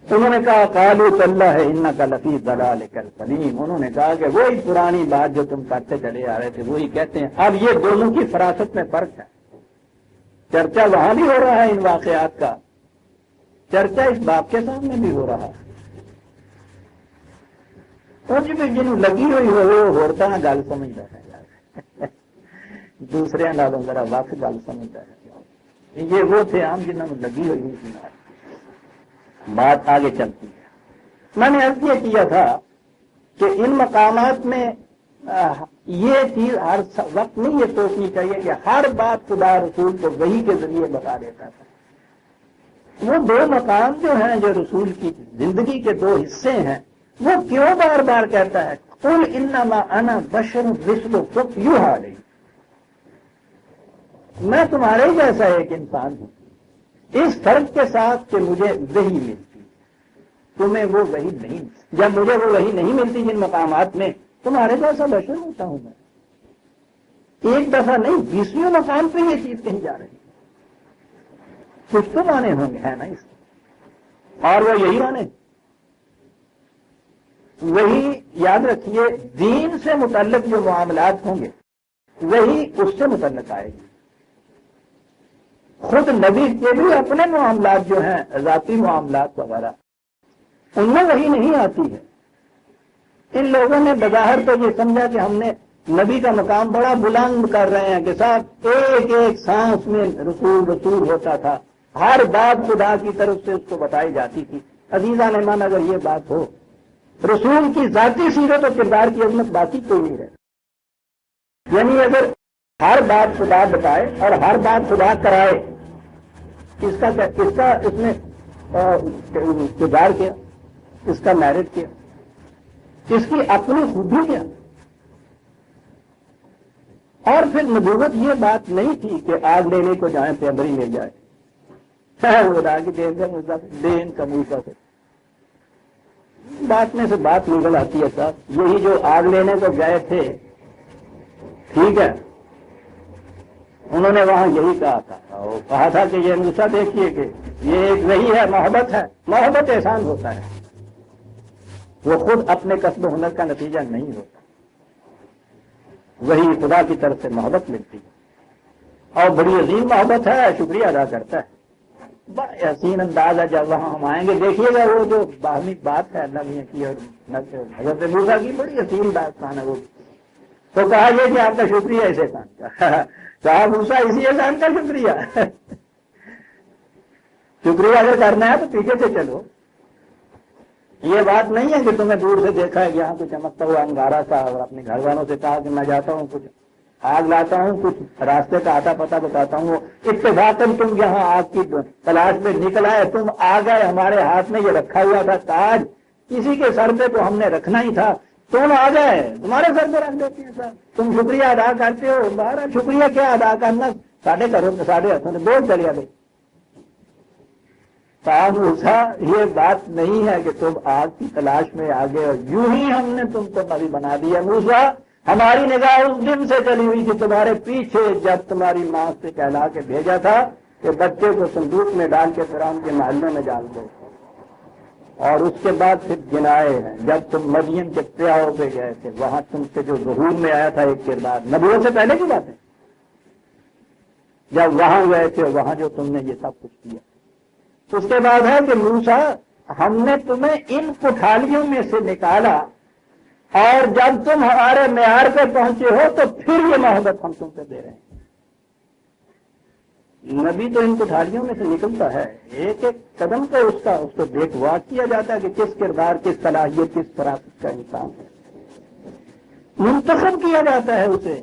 انہوں نے کہا قالوا تاللہ انک لفی ضلالک القدیم، انہوں نے کہا کہ وہی پرانی بات جو تم کرتے چلے آ رہے تھے وہی کہتے ہیں۔ اب یہ دونوں کی فراست میں فرق ہے، چرچا وہاں بھی ہو رہا ہے ان واقعات کا، چرچا اس باپ کے سامنے بھی ہو رہا ہے۔ کچھ بھی جنہوں لگی ہوئی ہو وہ ہوتا ہے گل سمجھتا ہے، دوسرے نالوں ذرا وقت گل سمجھتا ہے، یہ وہ تھے عام جنہوں نے لگی ہوئی ہوئی بات آگے چلتی ہے۔ میں نے عرض یہ کیا تھا کہ ان مقامات میں یہ چیز ہر وقت نہیں یہ سوچنی چاہیے کہ ہر بات خدا رسول کو وحی کے ذریعے بتا دیتا تھا۔ وہ دو مقام جو ہیں جو رسول کی زندگی کے دو حصے ہیں، وہ کیوں بار بار کہتا ہے قل انما انا بشر مثلکم یوحی الی، میں تمہارے جیسا ایک انسان ہوں، اس فرق کے ساتھ کہ مجھے وحی ملتی، تمہیں وہ وحی نہیں۔ جب مجھے وہ وحی نہیں ملتی جن مقامات میں، تمہارے جیسا بشر ہوتا ہوں میں۔ ایک دفعہ نہیں 20ویں مقام پہ یہ چیز کہی جا رہی ہے۔ کچھ تو مانے ہوں گے، ہے نا اس کے، اور وہ یہی مانے۔ وہی یاد رکھیے دین سے متعلق جو معاملات ہوں گے وہی اس سے متعلق آئے گی۔ خود نبی کے بھی اپنے معاملات جو ہیں ذاتی معاملات وغیرہ ان میں وہی نہیں آتی ہے. ان لوگوں نے بظاہر تو یہ سمجھا کہ ہم نے نبی کا مقام بڑا بلند کر رہے ہیں کہ صاحب ایک ایک سانس میں رسول رسول ہوتا تھا، ہر بات خدا کی طرف سے اس کو بتائی جاتی تھی. عزیزان ایمان، اگر یہ بات ہو، رسول کی ذاتی سیرت و کردار کی عظمت باقی کوئی نہیں رہتی. یعنی اگر ہر بات خدا بتائے اور ہر بات خدا کرائے، اس کا اس نے کردار کیا، اس کا میرٹ کیا، اس کی اپنی خوبی کیا. اور پھر نبوت یہ بات نہیں تھی کہ آگ لینے کو جائیں پیمبری لے جائے. خدا کی دین کا موسیٰ سے بات میں سے بات نکل آتی ہے صاحب. یہی جو آگ لینے کو گئے تھے، ٹھیک ہے، انہوں نے وہاں یہی کہا تھا، اور کہا تھا کہ یہ موسیٰ دیکھیے کہ یہ ایک وہی ہے، محبت ہے. محبت احسان ہوتا ہے، وہ خود اپنے کسب و ہنر کا نتیجہ نہیں ہوتا. وہی خدا کی طرف سے محبت ملتی ہے، اور بڑی عظیم محبت ہے. شکریہ ادا کرتا ہے. بڑا حسین انداز ہے جب وہاں ہم آئیں گے. دیکھیے گا وہ جو باہمی بات ہے نبی کی اور حضرت موسیٰ کی، بڑی حسین داستان ہے وہ. تو کہا یہ کہ آپ کا شکریہ اس احسان کا. کہا موسیٰ اسی احسان کا شکریہ. شکریہ اگر کرنا ہے تو پیچھے سے چلو. یہ بات نہیں ہے کہ تمہیں دور سے دیکھا ہے یہاں کچھ چمکتا ہوا انگارا تھا اور اپنے گھر والوں سے کہا کہ میں جاتا ہوں کچھ آگ لاتا ہوں، کچھ راستے کا آتا پتہ بتاتا ہوں. اتفاقاً تم یہاں آگ کی تلاش میں نکل آئے، تم آ گئے. ہمارے ہاتھ میں یہ رکھا ہوا تھا تاج، کسی کے سر پہ تو ہم نے رکھنا ہی تھا، تم آ گئے، تمہارے سر پہ رکھ دیتے ہیں. سر تم شکریہ ادا کرتے ہو. بہرحال شکریہ کیا ادا کرنا، ساڑھے گھروں میں ساڑھے ہاتھوں میں بہت چلے گئے. موسیٰ یہ بات نہیں ہے کہ تم آگ کی تلاش میں آگے اور یوں ہی ہم نے تم کو نبی بنا دیا. موسیٰ ہماری نگاہ اس دن سے چلی ہوئی تھی تمہارے پیچھے، جب تمہاری ماں سے کہلا کے بھیجا تھا کہ بچے کو صندوق میں ڈال کے فرعون کے محلے میں ڈال دو. اور اس کے بعد پھر گنائے ہیں جب تم مدین کے پیاؤں پہ گئے تھے، وہاں تم سے جو ظہور میں آیا تھا ایک کردار، نبوت سے پہلے کی بات ہے، جب وہاں گئے تھے وہاں جو تم نے یہ سب کچھ کیا. اس کے بعد ہے کہ موسیٰ ہم نے تمہیں ان کٹھالیوں میں سے نکالا، اور جب تم ہمارے معیار پہ پہنچے ہو تو پھر یہ محبت ہم تم سے دے رہے ہیں. نبی تو ان کٹھالیوں میں سے نکلتا ہے، ایک ایک قدم پہ اس کو دیکھ واچ کیا جاتا ہے کہ کس کردار، کس صلاحیت، کس فراست کا انسان ہے. منتخب کیا جاتا ہے اسے،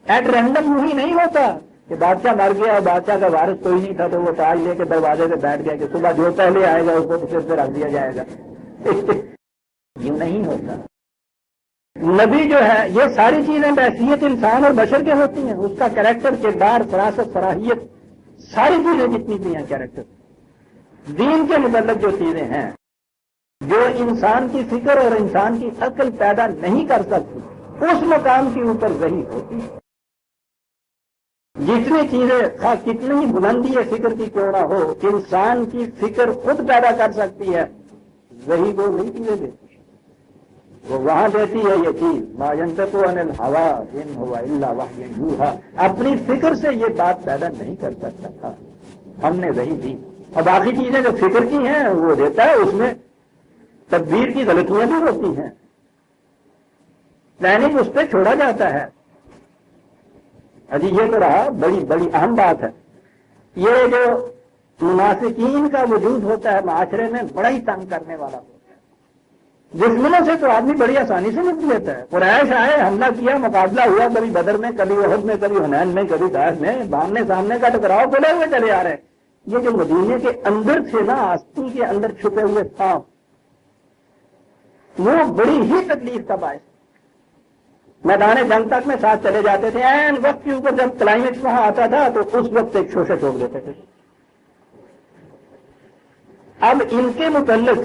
ایٹ رینڈم یوں ہی نہیں ہوتا کہ بادشاہ مر گیا اور بادشاہ کا وارث کوئی نہیں تھا تو وہ تاج لے کے دروازے سے بیٹھ گیا کہ صبح جو پہلے آئے گا اس کو سر پہ رکھ دیا جائے گا. یہ نہیں ہوتا. نبی جو ہے یہ ساری چیزیں بحیثیت انسان اور بشر کے ہوتی ہیں. اس کا کریکٹر، کردار، فراست، صلاحیت، ساری چیزیں جتنی بھی ہیں کریکٹر. دین کے متعلق جو چیزیں ہیں جو انسان کی فکر اور انسان کی عقل پیدا نہیں کر سکتی، اس مقام کے اوپر وہی ہوتی ہے. جتنی چیزیں کتنی ہی بلندی ہے فکر کی کیوں نہ ہو، انسان کی فکر خود پیدا کر سکتی ہے، وہی وہ نہیں چیزیں دیتی. وہ وہاں دیتی ہے یہ چیز ما ينطق عن الهوى ان هو الا وحی یوحی. اپنی فکر سے یہ بات پیدا نہیں کر سکتا تھا، ہم نے وہی دی. اور باقی چیزیں جو فکر کی ہیں وہ دیتا ہے، اس میں تدبیر کی غلطیاں بھی ہوتی ہیں، پلاننگ اس پہ چھوڑا جاتا ہے. ابھی یہ تو رہا بڑی بڑی اہم بات ہے. یہ جو منافقین کا وجود ہوتا ہے معاشرے میں، بڑا ہی تنگ کرنے والا ہوتا ہے. دشمنوں سے تو آدمی بڑی آسانی سے نکل لیتا ہے. قریش آئے، حملہ کیا، مقابلہ ہوا، کبھی بدر میں، کبھی احد میں، کبھی حنین میں، کبھی طائف میں، آمنے سامنے کا ٹکراؤ کھلے ہوئے چلے آ رہے ہیں. یہ جو مدینے کے اندر تھے نا، آستین کے اندر چھپے ہوئے سانپ، وہ بڑی ہی تکلیف کا باعث. میدان جنگ تک میں ساتھ چلے جاتے تھے، این وقت کے اوپر جب کلائمیکس وہاں آتا تھا تو اس وقت ایک شوشے ٹوک دیتے تھے. اب ان کے متعلق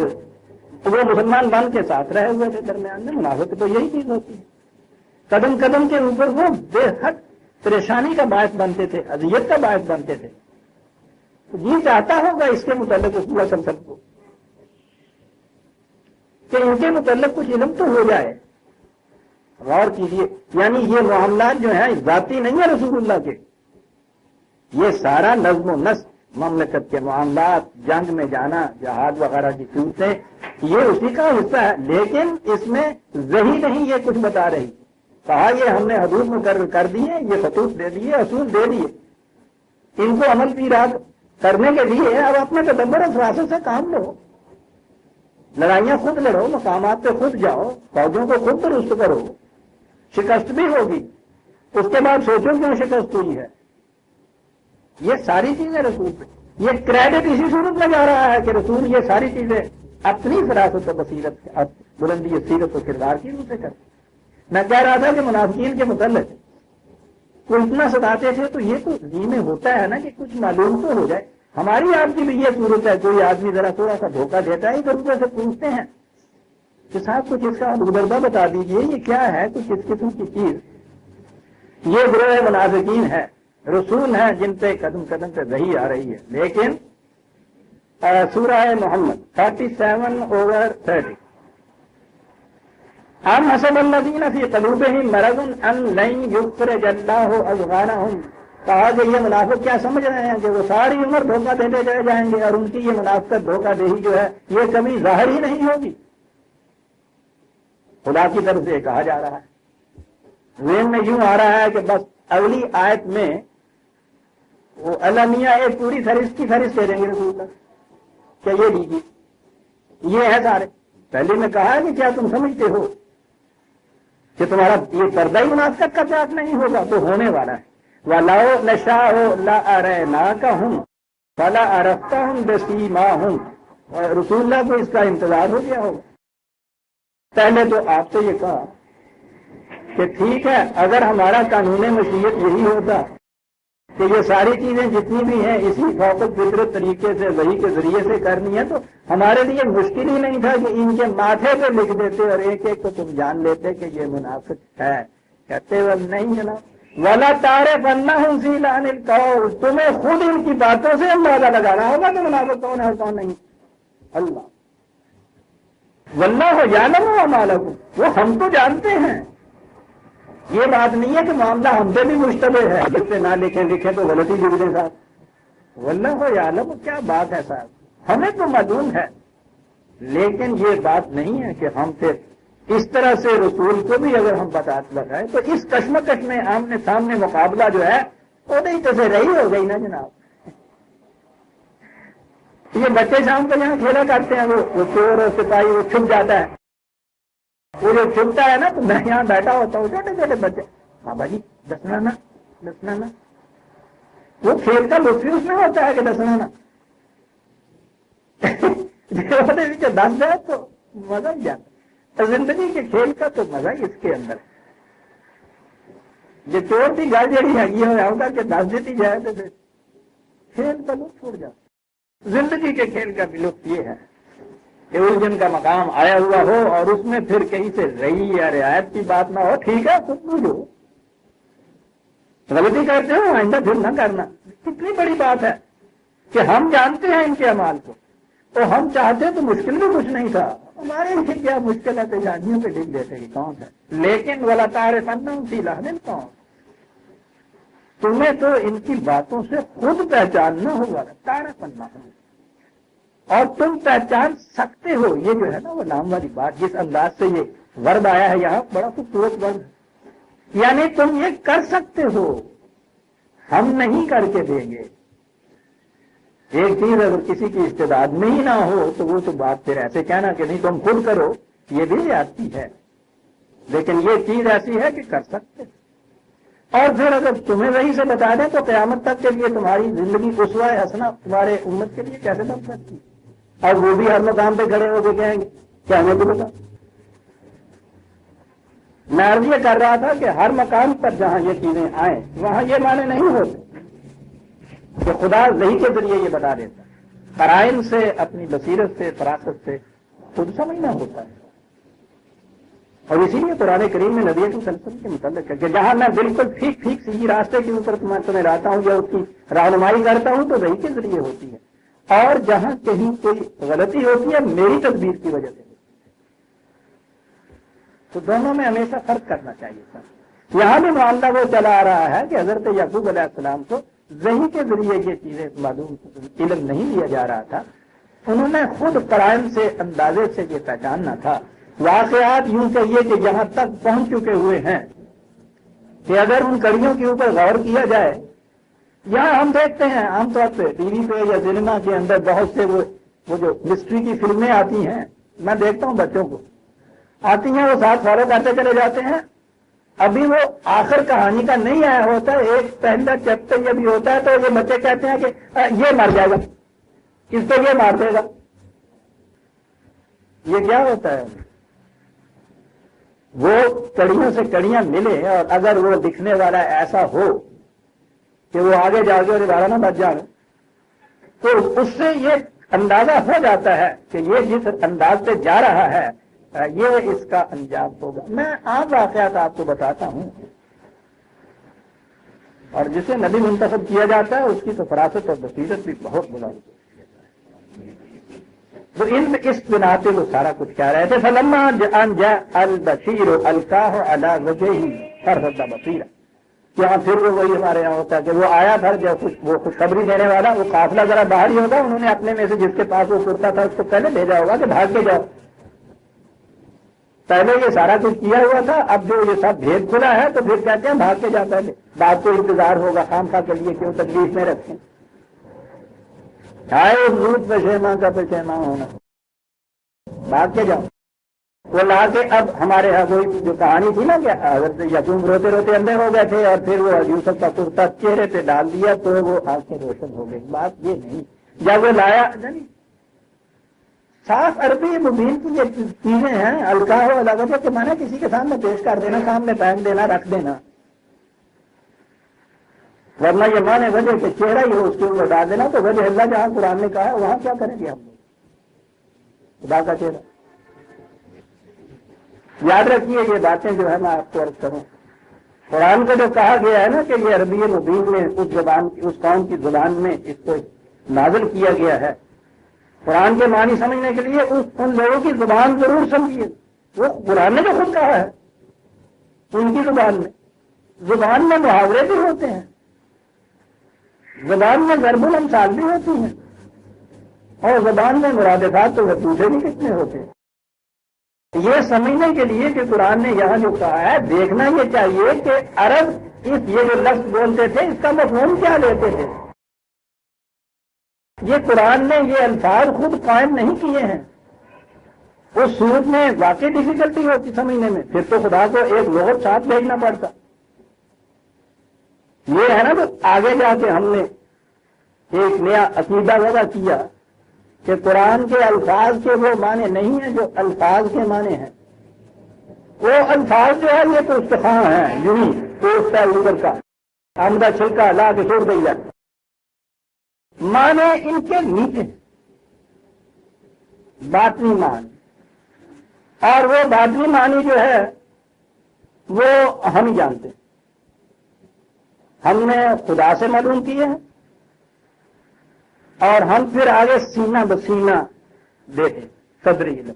وہ مسلمان بن کے ساتھ رہے ہوئے تھے، درمیان میں منافق تو یہی چیز ہوتی ہے. قدم قدم کے اوپر وہ بے حد پریشانی کا باعث بنتے تھے، اذیت کا باعث بنتے تھے. جی چاہتا ہوگا اس کے متعلق اس پورا سلسلہ کو کہ ان کے متعلق کچھ علم تو ہو جائے. غور کیجیے، یعنی یہ معاملات جو ہیں ذاتی نہیں ہے رسول اللہ کے، یہ سارا نظم و نسق مملکت کے معاملات، جنگ میں جانا، جہاد وغیرہ کی صورتیں، یہ اسی کا حصہ ہے، لیکن اس میں وحی نہیں یہ کچھ بتا رہی. کہا یہ ہم نے حدود مقرر کر دی ہے، یہ خطوط دے دیے، اصول دے دیے، ان کو عمل کی رات کرنے کے لیے اب اپنے تدبر اور فراست سے کام لو. لڑائیاں خود لڑو، مقامات پہ خود جاؤ، فوجوں کو خود درست کرو. شکست بھی ہوگی، اس کے بعد سوچو کیوں شکست ہوئی ہے. یہ ساری چیزیں رسول پہ، یہ کریڈٹ اسی صورت میں جا رہا ہے کہ رسول یہ ساری چیزیں اپنی فراست و بصیرت، بلندی سیرت و کردار کی روح سے کرتے. میں کہہ رہا تھا کہ منافقین کے متعلق وہ اتنا ستاتے تھے، تو یہ تو جی میں ہوتا ہے نا کہ کچھ معلوم تو ہو جائے. ہماری آپ کی بھی یہ صورت ہے، کوئی آدمی ذرا تھوڑا سا دھوکہ دیتا ہے، ادھر ادھر سے پوچھتے ہیں کہ صاحب کچھ اس کا گزردہ بتا دیجئے، یہ کیا ہے، کچھ اس قسم کی چیز. یہ گروہ منافقین ہے، رسول ہیں جن پہ قدم قدم پہ وحی آ رہی ہے. لیکن سورہ محمد 37/30 ام حسب الذین فی قلوبہم مرض ان لن یخرج اللہ اضغانہم. کہا کہ یہ منافق کیا سمجھ رہے ہیں کہ وہ ساری عمر دھوکہ دیتے چلے جائیں گے اور ان کی یہ منافقت دھوکہ دہی جو ہے یہ کبھی ظاہر ہی نہیں ہوگی. خدا کی طرف سے کہا جا رہا ہے. ذہن میں یوں آ رہا ہے کہ بس اگلی آیت میں وہ اللہ میاں ایک پوری فہرست کی فہرست دے دیں گے رسول اللہ کہ یہ لیجیے، یہ ہے سارے. پہلے میں کہا کہ کیا تم سمجھتے ہو کہ تمہارا یہ پردہ ہی منافقت کا چاک نہیں ہوگا؟ تو ہونے والا ہے. وَلَوْ نَشَاءُ لَأَرَيْنَاكَهُمْ فَلَأَعْرَفْتَهُمْ بِسِيمَاهُمْ. اور رسول اللہ کو اس کا انتظار ہو گیا ہوگا. پہلے تو آپ سے یہ کہا کہ ٹھیک ہے، اگر ہمارا قانون مشیت یہی ہوتا کہ یہ ساری چیزیں جتنی بھی ہیں اسی فوقت فطرت طریقے سے وحی کے ذریعے سے کرنی ہے، تو ہمارے لیے مشکل ہی نہیں تھا کہ ان کے ماتھے پہ لکھ دیتے اور ایک ایک کو تم جان لیتے کہ یہ منافق ہے. کہتے وہ نہیں جناب، وَلَا تَعْرِفَنَّهُمْ فِي لَحْنِ الْقَوْلِ. تمہیں خود ان کی باتوں سے اندازہ لگانا ہوگا کہ منافق کون ہے اور کون نہیں. اللہ وَاللَّهُ يَعْلَمُ أَعْمَالَكُمْ. وہ ہم تو جانتے ہیں. یہ بات نہیں ہے کہ معاملہ ہم پہ بھی مشتبہ ہے، جس سے نہ لکھیں تو غلطی لکھ دیں صاحب. واللہ یعلم، کیا بات ہے صاحب، ہمیں تو معلوم ہے. لیکن یہ بات نہیں ہے کہ ہم پھر اس طرح سے رسول کو بھی اگر ہم بتا لگائیں تو اس کشمکش میں آمنے سامنے مقابلہ جو ہے وہ نہیں تو سے رہی ہو گئی نا جناب. یہ بچے شام کو یہاں کھیلا کرتے ہیں، وہ چور اور سپاہی وہ چھپ جاتا ہے. وہ جو چھپتا ہے نا تو میں یہاں بیٹھا ہوتا ہوں، چھوٹے چھوٹے بچے، بابا جی دسنا نا. وہ کھیل کا لطف اس میں ہوتا ہے کہ دسنا نا. دس جائے تو مزہ ہی جاتا. زندگی کے کھیل کا تو مزہ ہی اس کے اندر ہے. یہ چور کی گل جہی ہے ہوگا کہ دس دیتی جائے تو پھر کھیل کا لطف چھوڑ جاتا. زندگی کے کھیل کا بھی لطف یہ ہے کہ الجھن کا مقام آیا ہوا ہو اور اس میں پھر کہیں سے رہی یا رعایت کی بات نہ ہو. ٹھیک ہے خود پوچھو، غلطی کرتے ہو آئندہ پھر نہ کرنا. کتنی بڑی بات ہے کہ ہم جانتے ہیں ان کے اعمال کو، تو ہم چاہتے تو مشکل بھی کچھ نہیں تھا. ہمارے لیے کیا مشکل ہے، تجانیوں پہ ڈگ دیتے کہ کون ہے. لیکن وَلَا تَعْرِفَنَّهُمْ فِي لَحْنِ الْقَوْلِ. تمہیں تو ان کی باتوں سے خود پہچاننا ہوگا. تَعْرِفَنَّهُمْ، اور تم پہچان سکتے ہو. یہ جو ہے نا وہ نام والی بات، جس انداز سے یہ ورب آیا ہے یہاں، بڑا خوبصورت ورب، یعنی تم یہ کر سکتے ہو، ہم نہیں کر کے دیں گے. ایک چیز اگر کسی کی استعداد میں ہی نہ ہو تو وہ تو بات پھر ایسے کہنا کہ نہیں تم خود کرو، یہ بھی زیادتی ہے. لیکن یہ چیز ایسی ہے کہ کر سکتے. اور پھر اگر تمہیں وہی سے بتا دیں تو قیامت تک کے لیے تمہاری زندگی اسوہ حسنہ تمہارے امت کے لیے کیسے بن سکتی. اور وہ بھی ہر مقام پہ کھڑے ہو کے کہیں گے کہ ہمیں تو بتا. میں عرض یہ کر رہا تھا کہ ہر مقام پر جہاں یہ چیزیں آئیں وہاں یہ معنی نہیں ہوتے کہ خدا وحی کے ذریعے یہ بتا دیتا. قرائن سے، اپنی بصیرت سے، فراست سے خود سمجھنا ہوتا ہے. اور اسی لیے قرآن کریم میں نبی صلی اللہ علیہ وسلم کے متعلق ہے کہ جہاں میں بالکل ٹھیک سیدھی راستے کے اوپر تمہیں لاتا ہوں یا اس کی رہنمائی کرتا ہوں تو وحی کے ذریعے ہوتی ہے، اور جہاں کہیں کوئی غلطی ہوتی ہے میری تدبیر کی وجہ سے. تو دونوں میں ہمیشہ فرق کرنا چاہیے تھا. یہاں بھی معاملہ وہ چلا آ رہا ہے کہ حضرت یعقوب علیہ السلام کو وحی کے ذریعے یہ چیزیں معلوم علم نہیں لیا جا رہا تھا، انہوں نے خود قرائن سے اندازے سے یہ پہچاننا تھا۔ واقعات یوں کہیے کہ یہاں تک پہنچ چکے ہوئے ہیں کہ اگر ان کڑیوں کے اوپر غور کیا جائے، یہاں ہم دیکھتے ہیں عام طور پہ ٹی وی پہ یا سنیما کے اندر بہت سے وہ جو مسٹری کی فلمیں آتی ہیں، میں دیکھتا ہوں بچوں کو آتی ہیں، وہ ساتھ فالو کرتے چلے جاتے ہیں، ابھی وہ آخر کہانی کا نہیں آیا ہوتا، ایک پہلا چیپٹر یہ بھی ہوتا ہے تو یہ بچے کہتے ہیں کہ یہ مر جائے گا، اس کو یہ مار دے گا۔ یہ کیا ہوتا ہے؟ وہ کڑیوں سے کڑیاں ملے اور اگر وہ دکھنے والا ایسا ہو کہ وہ آگے جا کے دوبارہ نہ بچ جائے تو اس سے یہ اندازہ ہو جاتا ہے کہ یہ جس انداز سے جا رہا ہے یہ اس کا انجام ہوگا۔ میں عام واقعات آپ کو بتاتا ہوں، اور جسے نبی منتخب کیا جاتا ہے اس کی تو فراست اور بصیرت بھی بہت بلند ہے۔ تو علم اس بنا پہ وہ سارا کچھ کہہ رہے تھے۔ فلما ان جاء البشیر القاہ علی وجہہ فرد بصیرا، یہاں پھر وہی ہمارے یہاں ہوتا ہے کہ وہ آیا تھا جب وہ خوشخبری دینے والا، وہ قافلہ ذرا باہر ہی ہوگا، انہوں نے اپنے میں سے جس کے پاس وہ کرتا تھا اس کو پہلے بھیجا ہوگا کہ بھاگ کے جاؤ۔ پہلے یہ سارا کچھ کیا ہوا تھا، اب جو یہ سب بھید کھلا ہے تو پھر کہتے ہیں بھاگ کے جا پہلے، بات کو انتظار ہوگا، خام خواہ کے لیے کیوں تکلیف میں رکھیں۔ چاہے روٹ پشیماں کا پشیماں ہونا، بھاگ کے جاؤ۔ وہ لا کے اب ہمارے یہاں کوئی جو کہانی تھی نا کہ حضرت یعقوب روتے روتے اندھے ہو گئے تھے اور پھر وہ یوسف کا کرتا چہرے پہ ڈال دیا تو وہ آنکھیں روشن ہو گئی، بات یہ نہیں۔ جب وہ لایا صاف عربی مبین کی یہ چیزیں ہیں، القاہ و علی وجہ کے معنی کسی کے سامنے پیش کر دینا، سامنے پھینک دینا، رکھ دینا، ورنہ یہ معنی وجہ کہ چہرہ ہی ہو اس کے اوپر ڈال دینا، تو وجہ اللہ جہاں قرآن نے کہا ہے وہاں کیا کریں گے ہم لوگ؟ خدا کا چہرہ۔ یاد رکھیے یہ باتیں جو ہے میں آپ کو عرض کروں، قرآن کو جو کہا گیا ہے نا کہ یہ عربی مبین میں اس قوم کی زبان میں اس کو نازل کیا گیا ہے، قرآن کے معنی سمجھنے کے لیے ان لوگوں کی زبان ضرور سمجھیے۔ وہ قرآن نے جو خود کہا ہے ان کی زبان میں محاورے بھی ہوتے ہیں، زبان میں ضرب الامثال بھی ہوتی ہیں، اور زبان میں مرادفات تو وہ دوسرے بھی کتنے ہوتے ہیں۔ یہ سمجھنے کے لیے کہ قرآن نے یہاں جو کہا ہے دیکھنا یہ چاہیے کہ عرب یہ جو لفظ بولتے تھے اس کا مفہوم کیا لیتے تھے۔ یہ قرآن نے یہ الفاظ خود قائم نہیں کیے ہیں، اس صورت میں واقعی ڈیفیکلٹی ہوتی سمجھنے میں، پھر تو خدا کو ایک لغت ساتھ بھیجنا پڑتا۔ یہ ہے نا تو آگے جا کے ہم نے ایک نیا عقیدہ وضع کیا کہ قرآن کے الفاظ کے وہ معنی نہیں ہیں جو الفاظ کے معنی ہیں، وہ الفاظ جو ہے یہ تو استخوان ہیں، یوں ہی ٹوسٹ ہے اوپر کا آمدہ چھلکا لا کے چھوڑ دیا، معنی ان کے نیچے باطنی معنی، اور وہ باطنی معنی جو ہے وہ ہم ہی جانتے ہیں، ہم نے خدا سے معلوم کیے ہیں اور ہم پھر آگے سینہ بسینہ دیتے صدری علم،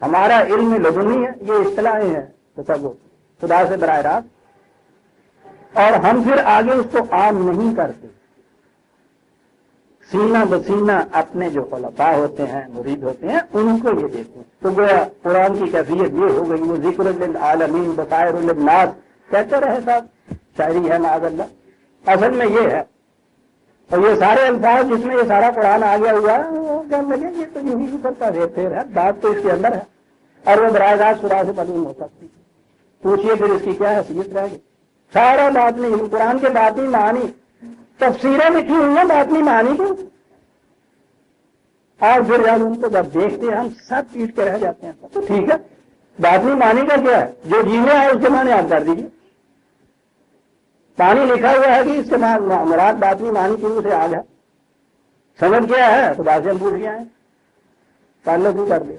ہمارا علم لدنی ہے، یہ اصطلاحیں ہیں تصور خدا سے براہ راست، اور ہم پھر آگے اس کو عام نہیں کرتے، سینہ بسینہ اپنے جو خلفاء ہوتے ہیں مرید ہوتے ہیں ان کو یہ دیتے ہیں۔ تو گویا قرآن کی کیفیت یہ ہو گئی، وہ ذکر للعالمین بصائر للناس کہتے رہے صاحب، شاعری ہے معاذ اللہ، اصل میں یہ ہے۔ اور یہ سارے الفاظ جس میں یہ سارا قرآن آ گیا ہوا ہے وہ کہنے لگے یہ تو یوں ہی کرتا پھر ہے، بات تو اس کے اندر ہے اور وہ براہ راست خدا سے معلوم ہو سکتی، پوچھیے پھر اس کی کیا حیثیت رہے گی۔ سارا بات نہیں، قرآن کے باطنی معنی تفسیریں لکھی ہوئی ہیں باطنی معنی کی، اور پھر جب ان کو جب دیکھتے ہیں ہم سب پیٹ کے رہ جاتے ہیں۔ تو ٹھیک ہے، باطنی معنی کا کیا ہے، جو جینے آئے اس کے معنی آپ کر دیجیے۔ پانی لکھا ہوا ہے کہ اس کے مراد باطنی معنی کیوں سے آگ ہے، سمجھ کیا ہے تو بات سے ہم پوچھ گیا ہے، تعلق بھی کر دے۔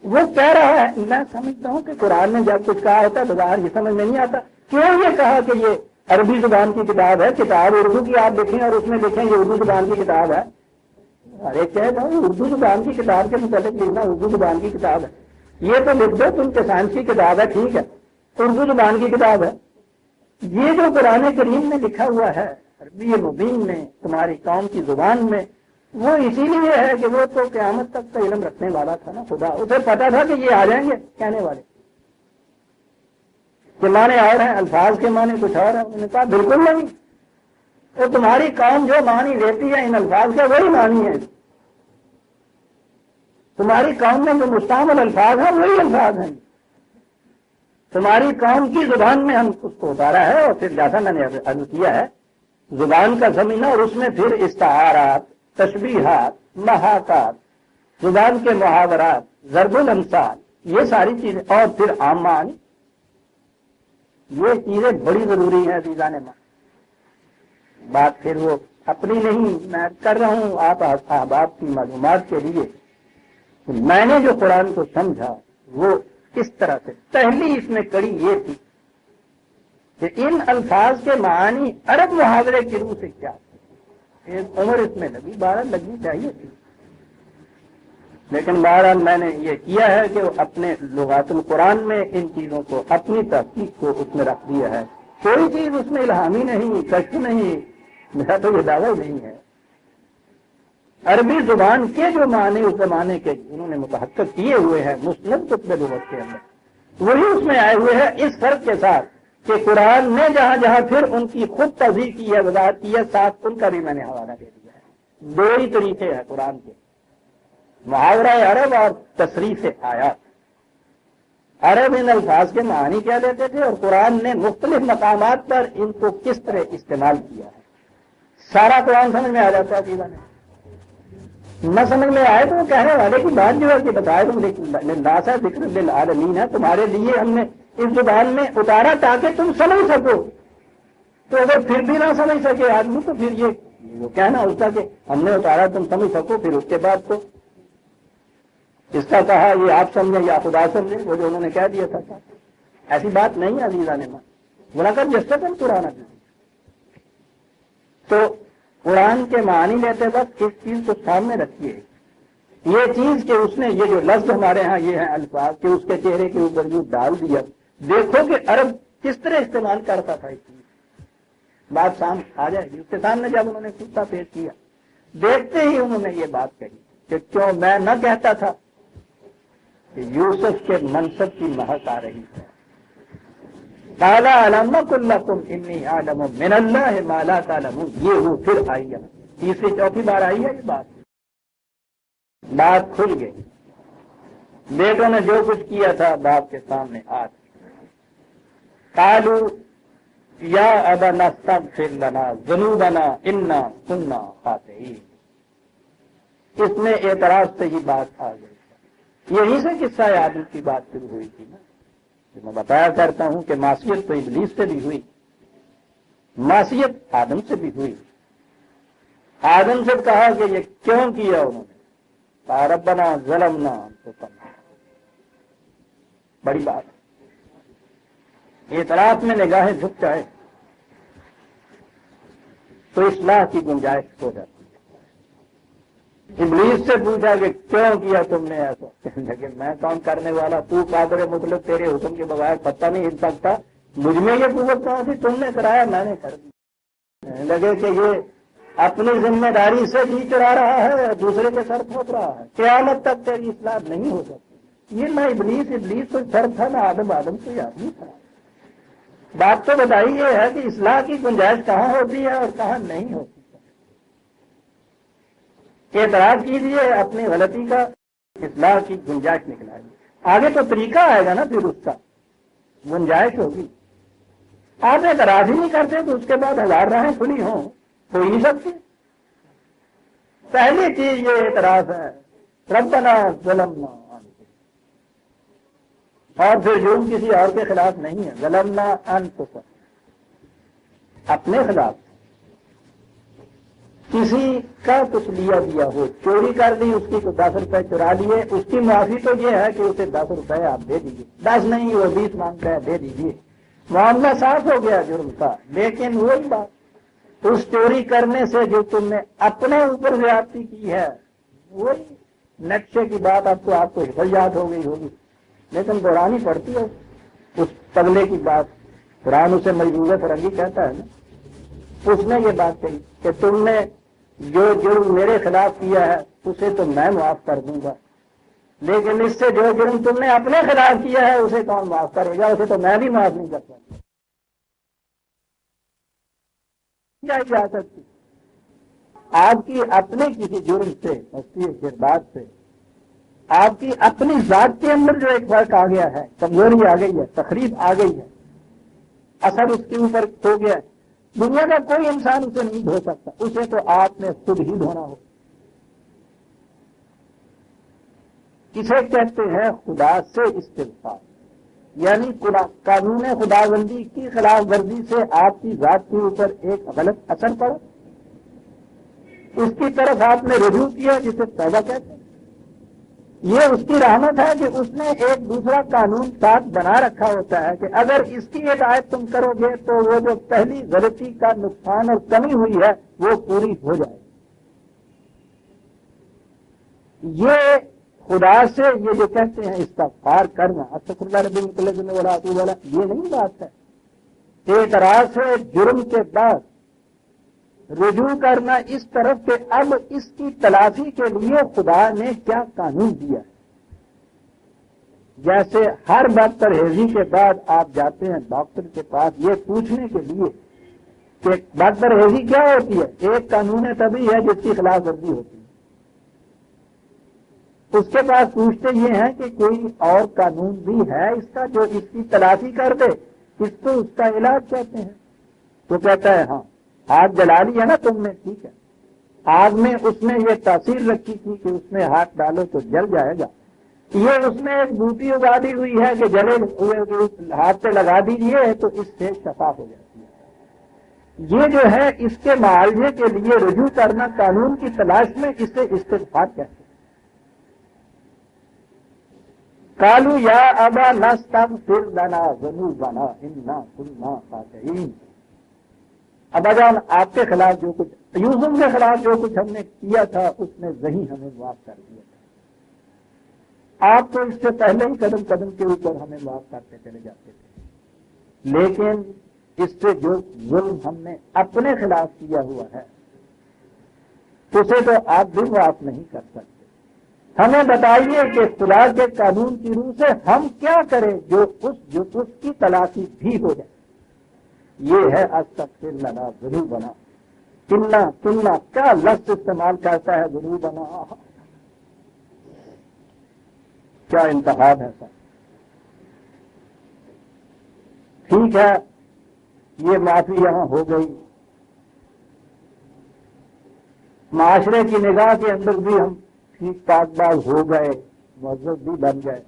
وہ کہہ رہا ہے، میں سمجھتا ہوں کہ قرآن نے جب کچھ کہا ہوتا ہے تو باہر یہ سمجھ میں نہیں آتا، کیوں یہ کہا کہ یہ عربی زبان کی کتاب ہے، کتاب اردو کی آپ دیکھیں اور اس میں دیکھیں یہ اردو زبان کی کتاب ہے۔ ارے کہتا ہوں اردو زبان کی کتاب کے متعلق لکھنا اردو زبان کی کتاب ہے، یہ تو لکھ دو تم کے سائنس کی کتاب ہے، ٹھیک ہے، اردو زبان کی کتاب ہے۔ یہ جو قرآن کریم میں لکھا ہوا ہے عربی مبین میں، تمہاری قوم کی زبان میں، وہ اسی لیے ہے کہ وہ تو قیامت تک کا علم رکھنے والا تھا نا خدا، اسے پتا تھا کہ یہ آ جائیں گے کہنے والے کہ معنی اور ہیں، الفاظ کے معنی کچھ اور ہیں. انہوں نے کہا بالکل نہیں، تو تمہاری قوم جو معنی لیتی ہے ان الفاظ کا وہی معنی ہے. تمہاری قوم میں جو مستعمل الفاظ ہیں وہی الفاظ ہیں. تمہاری قوم کی زبان میں ہم اس کو اتارا ہے. اور پھر جیسا میں نے عرض کیا ہے، زبان کا زمینہ اور اس میں پھر استعارات، تشبیہات، محاکات، زبان کے محاورات، ضرب الامثال، یہ ساری چیزیں، اور پھر عام معنی، یہ چیزیں بڑی ضروری ہیں عزیزان من. بات پھر وہ اپنی نہیں میں کر رہا ہوں، آپ احباب کی معلومات کے لیے. میں نے جو قرآن کو سمجھا وہ اس طرح سے، پہلی اس میں کڑی یہ تھی کہ ان الفاظ کے معنی عرب محاورے کی روح سے کیا تھے. ایک عمر اس میں لگی، 12 لگنی چاہیے تھی، لیکن بہرحال میں نے یہ کیا ہے کہ اپنے لغات القرآن میں ان چیزوں کو، اپنی تحقیق کو اس میں رکھ دیا ہے. کوئی چیز اس میں الہامی نہیں، کشف نہیں، میرا تو یہ دعویٰ نہیں ہے. عربی زبان کے جو معنی اس زمانے کے انہوں نے متحقق کیے ہوئے ہیں مسند کتب لغت کے اندر، وہی اس میں آئے ہوئے ہیں، اس فرق کے ساتھ کہ قرآن نے جہاں جہاں پھر ان کی خود توضیح کی ہے، وضاحت کی ہے، ساتھ ان کا بھی میں نے حوالہ دے دیا ہے. دو ہی طریقے ہیں قرآن کے، محاورہ عرب اور تصریف آیات. عرب ان الفاظ کے معنی کیا لیتے تھے اور قرآن نے مختلف مقامات پر ان کو کس طرح استعمال کیا ہے. سارا قرآن سمجھ میں آ جاتا ہے چیزیں نے، نہ سمجھ میں آئے تو وہ کہنے والے کی بات جو ہے کہ بتائے تم للناس ذکر للعالمین ہے، تمہارے لیے ہم نے اس زبان میں اتارا تاکہ تم سمجھ سکو. تو اگر پھر بھی نہ سمجھ سکے آدمی تو پھر یہ وہ کہنا اس کا کہ ہم نے اتارا تم سمجھ سکو، پھر اس کے بعد تو اس کا کہا یہ آپ سمجھیں یا خدا سمجھیں، وہ جو انہوں نے کہہ دیا تھا. ایسی بات نہیں ہے عزیزان من، ملاقات جس تک قرآن. تو قرآن کے معنی لیتے وقت اس چیز کو سامنے رکھیے، یہ چیز کہ اس نے یہ جو لفظ ہمارے ہاں یہ ہیں الفاظ کہ اس کے چہرے کے اوپر جو ڈال دیا، دیکھو کہ عرب کس طرح استعمال کرتا تھا. اس چیز بات سامنے آ جائے گی. اس کے سامنے جب انہوں نے خطہ پیش کیا، دیکھتے ہی انہوں نے یہ بات کہی کہ کیوں میں نہ کہتا تھا کہ یوسف کے منصب کی مہک آ رہی ہے. قال علم کلکم انی اعلم من اللہ ما لا تعلمون. یہ وہ پھر آئی ہے، تیسری چوتھی بار آئی ہے یہ بات کھل گئی. بیٹوں نے جو کچھ کیا تھا باپ کے سامنے آج. قالوا یا ابانا استغفر لنا ذنوبنا انا كنا خاطئین. اس میں اعتراض سے ہی بات آ گئی. یہیں سے قصہ آدم کی بات شروع ہوئی تھی نا. میں بتایا کرتا ہوں کہ معصیت تو ابلیس سے بھی ہوئی، معصیت آدم سے بھی ہوئی. آدم سے کہا کہ یہ کیوں کیا انہوں نے، ربنا ظلمنا انفسنا. بڑی بات. اعتراف میں نگاہیں جھک جائے تو اصلاح کی گنجائش ہو جاتی ہے. ابلیس سے پوچھا کہ کیوں کیا تم نے ایسا، کہنے لگے میں کون کرنے والا، تو قادر مطلق تیرے حکم کے بغیر پتہ نہیں ہل سکتا، مجھ میں یہ قوت کہاں تھی، تم نے کرایا میں نے کر دی. کہنے لگے کہ یہ اپنی ذمہ داری سے جی چڑھا رہا ہے، دوسرے کے سر پھونک رہا ہے، قیامت تک تیری اصلاح نہیں ہو سکتی. یہ نہ ابلیس کوئی سر تھا، نہ آدم کوئی آدمی تھا. بات تو بتائی یہ ہے کہ اصلاح کی گنجائش کہاں ہوتی ہے اور کہاں نہیں ہوتی. اعتراف کیجیے اپنی غلطی کا، اصلاح کی گنجائش نکلائیے. آگے تو طریقہ آئے گا نا، پھر اس کا گنجائش ہوگی. آپ اعتراف ہی نہیں کرتے تو اس کے بعد ہزار راہیں کھلی ہوں، ہو ہی نہیں سکتی. پہلی چیز یہ اعتراف ہے ربنا ظلمنا، اور پھر جرم کسی اور کے خلاف نہیں ہے. ظلمنا انفسنا، اپنے خلاف. کسی کا کچھ لیا دیا ہو، چوری کر دی، اس کی کو 10 روپے چرا لیے، اس کی معافی تو یہ ہے کہ اسے 10 روپے آپ دے دیجیے. 10 نہیں وہ 20 مانگتا ہے، دے دیجیے. معاملہ صاف ہو گیا جرم کا. لیکن وہی بات، اس چوری کرنے سے جو تم نے اپنے اوپر زیادتی کی ہے، وہی نقشے کی بات آپ کو یاد ہو گئی ہوگی، لیکن دہرانی پڑتی ہے اس پگلے کی بات. قرآن اسے مجبور فرنگی کہتا ہے نا. اس نے یہ بات کہی کہ تم نے جو جرم میرے خلاف کیا ہے اسے تو میں معاف کر دوں گا، لیکن اس سے جو جرم تم نے اپنے خلاف کیا ہے اسے کون معاف کرے گا؟ اسے تو میں بھی معاف نہیں کر سکتا۔ کیا جا سکتی آپ کی اپنے کسی جرم سے، مستی کردار سے، آپ کی اپنی ذات کے اندر جو ایک فرق آ گیا ہے، کمزوری آ گئی ہے، تخریب آ گئی ہے، اثر اس کے اوپر ہو گیا ہے، دنیا کا کوئی انسان اسے نہیں دھو سکتا، اسے تو آپ نے خود ہی دھونا ہو۔ اسے کہتے ہیں خدا سے استغفار، یعنی قانون خداوندی کی خلاف ورزی سے آپ کی ذات کے اوپر ایک غلط اثر پڑا، اس کی طرف آپ نے رجوع کیا، جسے توبہ کہتے ہیں۔ یہ اس کی رحمت ہے کہ اس نے ایک دوسرا قانون ساتھ بنا رکھا ہوتا ہے کہ اگر اس کی ہدایت تم کرو گے تو وہ جو پہلی غلطی کا نقصان اور کمی ہوئی ہے وہ پوری ہو جائے۔ یہ خدا سے یہ جو کہتے ہیں استغفار کرنا، استغفر اللہ رب العالمین ولا اتوب الیہ، یہ نہیں بات ہے۔ اعتراض ہے جرم کے بعد رجوع کرنا اس طرف کہ اب اس کی تلافی کے لیے خدا نے کیا قانون دیا ہے۔ جیسے ہر بد پرہیزی کے بعد آپ جاتے ہیں ڈاکٹر کے پاس یہ پوچھنے کے لیے کہ بد پرہیزی کیا ہوتی ہے، ایک قانون طبی ہے جس کی خلاف ورزی ہوتی ہے، اس کے پاس پوچھتے یہ ہیں کہ کوئی اور قانون بھی ہے اس کا جو اس کی تلافی کر دے، اس کو اس کا علاج کہتے ہیں۔ تو کہتا ہے ہاں آگ جلا لی ہے نا تم نے، ٹھیک ہے، آگ میں اس نے یہ تاثیر رکھی تھی کہ اس میں ہاتھ ڈالو تو جل جائے گا، یہ اس نے ایک بوٹی اگا دی ہوئی ہے کہ جلے ہوئے ہاتھ پہ لگا دیجیے تو اس سے شفا ہو جاتی ہے۔ یہ جو ہے اس کے معالجے کے لیے رجوع کرنا قانون کی تلاش میں، اسے استغفار کہتے ہیں۔ قالوا یا ابا نستغفر لنا ذنوبنا انا كنا خاطئین، ابا جان آپ کے خلاف جو کچھ، یوسف کے خلاف جو کچھ ہم نے کیا تھا اس نے وہی ہمیں معاف کر دیا تھا، آپ تو اس سے پہلے ہی قدم قدم کے اوپر ہمیں معاف کرتے چلے جاتے تھے، لیکن اس سے جو ظلم ہم نے اپنے خلاف کیا ہوا ہے اسے تو آپ بھی معاف نہیں کر سکتے۔ ہمیں بتائیے کہ خدا کے قانون کی روح سے ہم کیا کریں جو اس کی تلافی بھی ہو جائے۔ یہ ہے استغفر لنا ذنوبنا، کننا کیا لفظ استعمال کرتا ہے، ذنوبنا، کیا انتخاب ہے سر۔ ٹھیک ہے یہ معافی یہاں ہو گئی، معاشرے کی نگاہ کے اندر بھی ہم ٹھیک ٹھاک باز ہو گئے، مہذب بھی بن گئے،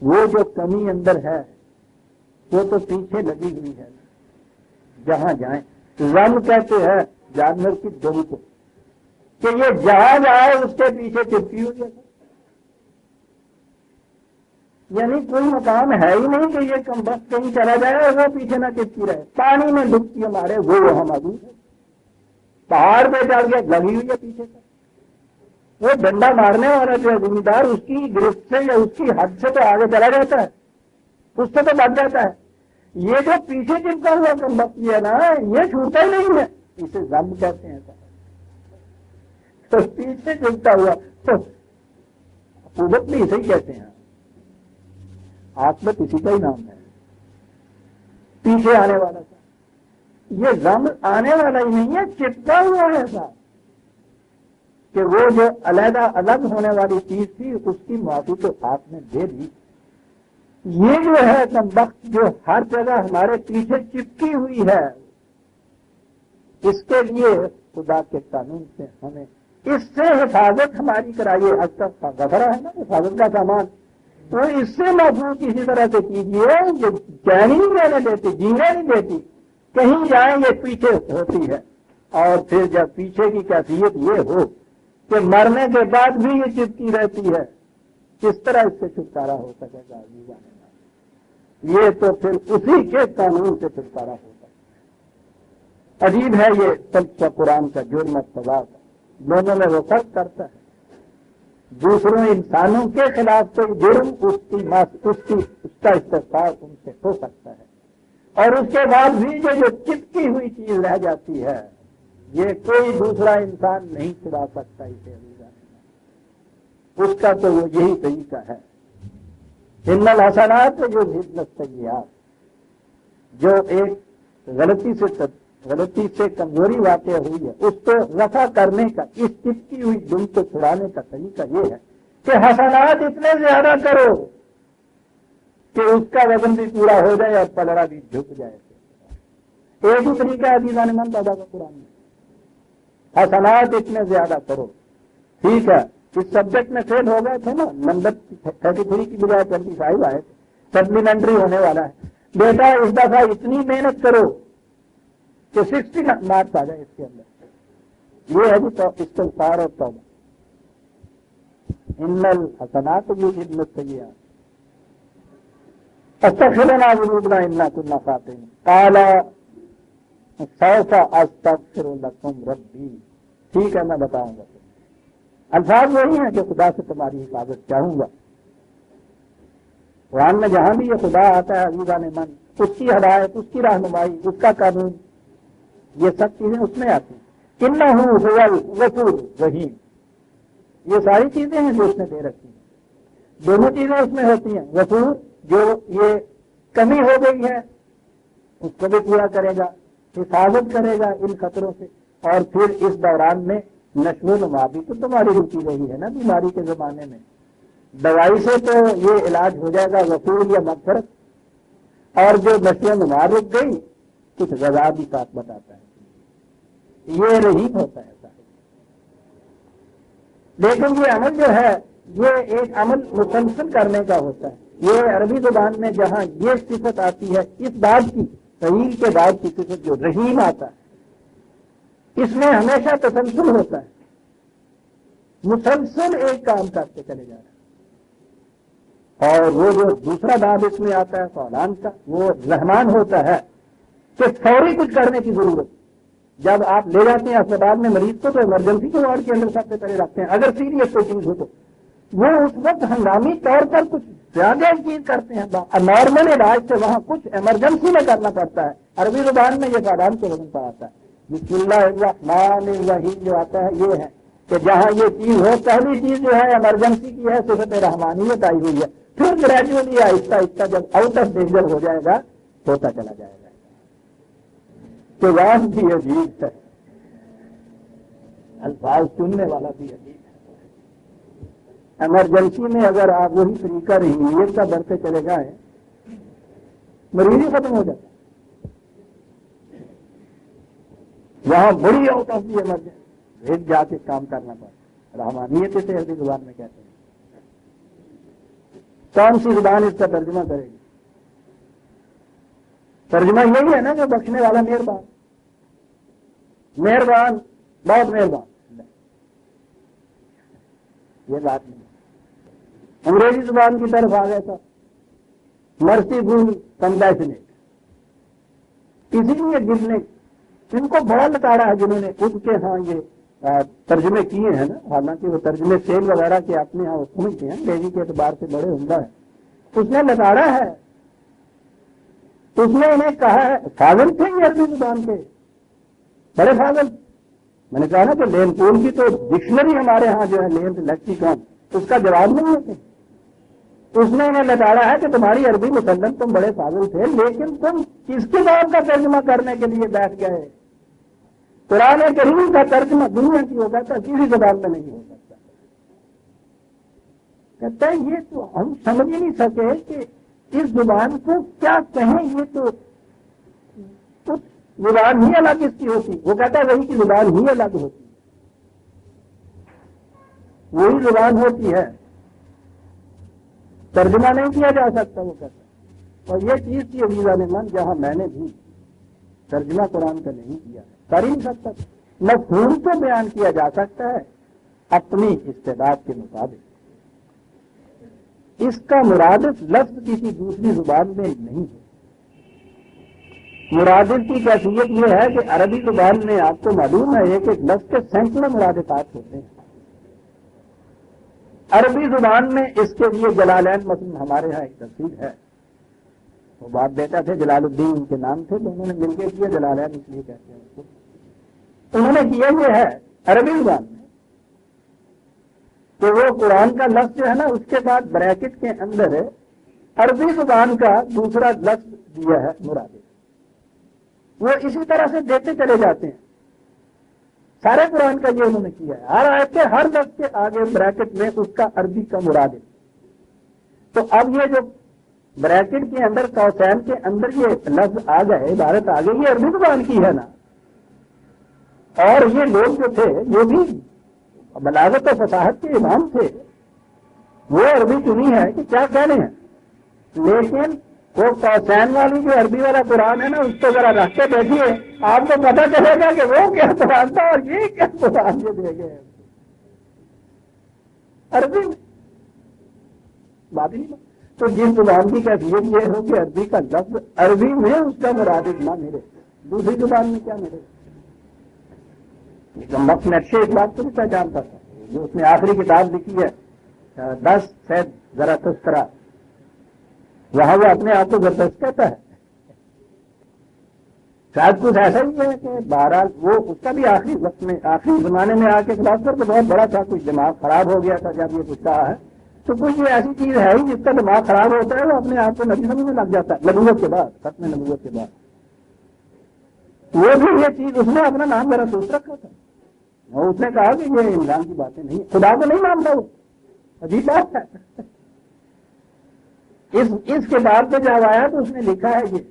وہ جو کمی اندر ہے وہ تو پیچھے لگی ہوئی ہے، جہاں جائیں رن کہتے ہیں جانور کی دم کو کہ یہ جہاں جائے اس کے پیچھے چپکی ہوئی ہے، یعنی کوئی مقام ہے ہی نہیں کہ یہ کم وقت کہیں چلا جائے اور وہ پیچھے نہ چپکی رہے۔ پانی میں ڈبکی ہمارے وہ وہاں موجود ہے، پہاڑ پہ چڑھ کے لگی ہوئی ہے پیچھے سے، وہ ڈنڈا مارنے والا جو ہے ذمہ دار اس کی گرفت سے یا اس کی حد سے تو آگے چلا جاتا ہے، اس سے تو بچ جاتا ہے۔ یہ جو پیچھے چپکا ہوا کمبختی ہے نا یہ چھوٹتا ہی نہیں ہے، اسے ذنب کہتے ہیں۔ تو پیچھے چپکا ہوا تو عقوبت بھی اسے ہی کہتے ہیں، عاقبت اسی کا ہی نام ہے، پیچھے آنے والا تھا۔ یہ ذنب آنے والا ہی نہیں ہے، چپکا ہوا ہے ایسا کہ وہ جو علیحدہ الگ ہونے والی چیز تھی اس کی معافی تو آپ نے دے دی۔ یہ جو ہے کمبخت جو ہر جگہ ہمارے پیچھے چپکی ہوئی ہے، اس کے لیے خدا کے قانون سے ہمیں اس سے حفاظت ہماری کرائیے۔ اب تک غفرہ ہے نا حفاظت کا سامان، تو اس سے محفوظ کسی طرح سے کیجیے جو چین ہی نہیں رہنے دیتی، جینے نہیں دیتی، کہیں جائیں یہ پیچھے ہوتی ہے۔ اور پھر جب پیچھے کی کیفیت یہ ہو کہ مرنے کے بعد بھی یہ چپکی رہتی ہے، کس طرح اس سے چھٹکارا ہو سکے گا؟ یہ تو پھر اسی کے قانون سے چھٹکارا ہوتا ہے۔ عجیب ہے یہ فلسفہ قرآن کا، جرم اور سزا کا دونوں میں وہ فرق کرتا ہے۔ دوسروں انسانوں کے خلاف تو جرم اس کا استغفار ان سے ہو سکتا ہے، اور اس کے بعد بھی یہ جو چپکی ہوئی چیز رہ جاتی ہے یہ کوئی دوسرا انسان نہیں چھڑا سکتا اسے اس کا تو وہ یہی طریقہ ہے. ان الحسنات جو السیئات، جو ایک غلطی سے کمزوری واقع ہوئی ہے اس کو رفع کرنے کا، اس چپکی ہوئی دل کو چھڑانے کا طریقہ یہ ہے کہ حسنات اتنے زیادہ کرو کہ اس کا وزن بھی پورا ہو جائے اور پلڑا بھی جھک جائے. ایک ہی طریقہ ہے عزیزان من پیدا کا قرآن میں، حسنات اتنے زیادہ کرو. ٹھیک ہے، اس سبجیکٹ میں فیل ہو گئے تھے نا، نمبر 33 کی بجائے 25 آئے تھے، سپلیمنٹری ہونے والا ہے. بیٹا اس دفعہ اتنی محنت کرو کہ 60 مارکس آ جائے اس کے اندر. یہ ہے جی استغفار اور توبہ. ان الحسنات یذہبن السیئات استغفرنا ذنوبنا انا كنا خاطئین قال سوف استغفر لكم ربی. ٹھیک ہے، میں بتاؤں گا. الفاظ وہی ہیں کہ خدا سے تمہاری حفاظت چاہوں گا. قرآن میں جہاں بھی یہ خدا آتا ہے عزیزان من، اس کی ہدایت، اس کی رہنمائی، اس کا قانون، یہ سب چیزیں اس میں آتی ہیں. انہ هو الغفور الرحیم، یہ ساری چیزیں ہیں جو اس نے دے رکھی ہیں. دونوں چیزیں اس میں ہوتی ہیں. غفور جو یہ کمی ہو گئی ہے اس کو بھی پورا کرے گا، حفاظت کرے گا ان خطروں سے. اور پھر اس دوران میں نشو و نما بھی تو تمہاری رکی رہی ہے نا. بیماری کے زمانے میں دوائی سے تو یہ علاج ہو جائے گا غفور یا مغفرت، اور جو نشو و نما رک گئی کچھ غذا بھی ساتھ بتاتا ہے. یہ رحیم ہوتا ہے صاحب. لیکن یہ عمل جو ہے یہ ایک عمل مسلسل کرنے کا ہوتا ہے. یہ عربی زبان میں جہاں یہ صفت آتی ہے اس بات کی، رحیم کے بعد کی صفت جو رحیم آتا ہے، اس میں ہمیشہ تسلسل ہوتا ہے. مسلسل ایک کام کرتے چلے جا رہے ہیں. اور وہ جو دوسرا باب اس میں آتا ہے فعلان کا، وہ رحمان ہوتا ہے کہ فوری کچھ کرنے کی ضرورت. جب آپ لے جاتے ہیں اسپتال میں مریض کو تو ایمرجنسی کے وارڈ کے اندر سب سے پہلے رکھتے ہیں. اگر سیریس کوئی چیز ہو تو وہ اس وقت ہنگامی طور پر کچھ زیادہ چیز کرتے ہیں. نارمل علاج سے وہاں کچھ ایمرجنسی میں کرنا پڑتا ہے. عربی زبان میں یہ فعلان کے وزن پر آتا ہے. بسم اللہ الرحمن الرحیم جو آتا ہے یہ ہے کہ جہاں یہ چیز ہو، پہلی چیز جو ہے ایمرجنسی کی ہے، صفت رحمانیت آئی ہوئی ہے. پھر گریجولی آہستہ آہستہ جب آؤٹ آف ڈینجر ہو جائے گا ہوتا چلا جائے گا. تو بات بھی عجیب ہے، الفاظ سننے والا بھی عجیب ہے. ایمرجنسی میں اگر آپ وہی طریقہ رحیمیت کا برتے چلے جائیں مریض ہی ختم ہو جاتا. وہاں بڑی آؤٹ آف دی ایمرجنسی جا کے کام کرنا پڑتا. رحمانیت سے عربی زبان میں کہتے ہیں. کون سی زبان اس کا ترجمہ کرے گی؟ ترجمہ یہی ہے نا کہ بخشنے والا مہربان، مہربان، بہت مہربان. یہ بات نہیں. انگریزی زبان کی طرف آ گیا تھا مرسیفل کمپیشنیٹ. اسی لیے جن نے ان کو بڑا لتاڑا ہے جنہوں نے خود کے ہاں یہ ترجمے کیے ہیں نا. حالانکہ وہ ترجمے سیل وغیرہ کے اپنے یہاں سمجھتے ہیں، انگریزی کے اعتبار سے بڑے عمدہ ہے. اس نے لتاڑا ہے. اس نے انہیں کہا ہے فاضل تھے یہ عربی زبان کے بڑے فاضل. میں نے کہا نا کہ لین پول کی تو ڈکشنری ہمارے ہاں جو ہے لین لیکسیکون اس کا جواب نہیں ہوتے. اس نے انہیں لتاڑا ہے کہ تمہاری عربی مسلم تم بڑے فاضل تھے، لیکن تم کس کتاب کا ترجمہ کرنے کے لیے بیٹھ گئے؟ قرآن کریم کا ترجمہ دنیا کی ہوتا تھا، کسی زبان میں نہیں ہو سکتا. کہتا ہے یہ تو ہم سمجھ ہی نہیں سکے کہ اس زبان کو کیا کہیں. یہ تو کچھ زبان ہی الگ اس کی ہوتی. وہ کہتا ہے وہی کی زبان ہی الگ ہوتی، وہی زبان ہوتی ہے، ترجمہ نہیں کیا جا سکتا. وہ کہتا ہے. اور یہ چیز کی عزیزان من جہاں میں نے بھی ترجمہ قرآن کا نہیں کیا ہے، کر ہی نہیں سکتا. مفہوم تو بیان کیا جا سکتا ہے اپنی استعداد کے مطابق. اس کا مرادف لفظ کسی دوسری زبان میں نہیں ہے. مرادف کی کیفیت یہ ہے کہ عربی زبان میں آپ کو معلوم ہے ایک ایک لفظ کے سینکڑوں مرادفات ہوتے ہیں. عربی زبان میں اس کے لیے جلالین مثلا ہمارے ہاں ایک تفسیر ہے وہ باپ بیٹا تھے، جلال الدین ان کے نام تھے، تو انہوں نے مل کے کیا، جلالین اس لیے کہتے ہیں اس کو۔ انہوں نے کیا یہ ہے عربی زبان میں کہ وہ قرآن کا لفظ جو ہے نا اس کے بعد بریکٹ کے اندر عربی زبان کا دوسرا لفظ دیا ہے مرادف، وہ اسی طرح سے دیتے چلے جاتے ہیں۔ سارے قرآن کا یہ انہوں نے کیا ہے، ہر آیت کے ہر لفظ کے آگے بریکٹ میں اس کا عربی کا مرادف۔ تو اب یہ جو بریکٹ کے اندر قوسین کے اندر یہ لفظ آ گئے، عبارت آ گئی، یہ عربی زبان کی ہے نا۔ اور یہ لوگ جو تھے یہ بھی بلاغت و فصاحت کے امام تھے، وہ عربی چنی ہے کہ کیا کہنے ہیں، لیکن وہ قوسین والی جو عربی والا قرآن ہے نا اس کو ذرا رکھ کے دیکھیے، آپ کو پتہ چلے گا کہ وہ کیا قرآن تھا اور یہ کیا قرآن جو دے گئے عربی میں بات ہی نہیں۔ تو جن زبان کی کیفیت یہ ہو کہ عربی کا لفظ عربی میں اس کا مرادف نہ ملے، دوسری زبان میں کیا ملے؟ وقت نقشے اس بات کو بھی پہچانتا تھا، جو اس نے آخری کتاب لکھی ہے 10 سید ذرا تذکرہ، وہاں وہ اپنے آپ کو زبردست کہتا ہے۔ شاید کچھ ایسا ہی ہے کہ بہرحال وہ اس کا بھی آخری وقت میں آخری زمانے میں آ کے فلاسفر تو بہت بڑا تھا، کچھ دماغ خراب ہو گیا تھا جب یہ کچھ کہا ہے، تو کچھ یہ ایسی چیز ہے ہی جس کا دماغ خراب ہوتا ہے، وہ اپنے آپ کو نبی سمجھنے لگ جاتا ہے نبوت کے بعد، ختم نبوت کے بعد۔ وہ بھی یہ چیز اس نے اپنا نام ذرا دوست رکھا تھا، اور اس نے کہا کہ یہ انسان کی باتیں نہیں، خدا کو نہیں مانتا، وہ عجیب بات ہے۔ اس کے بعد میں جب آیا تو اس نے لکھا ہے یہ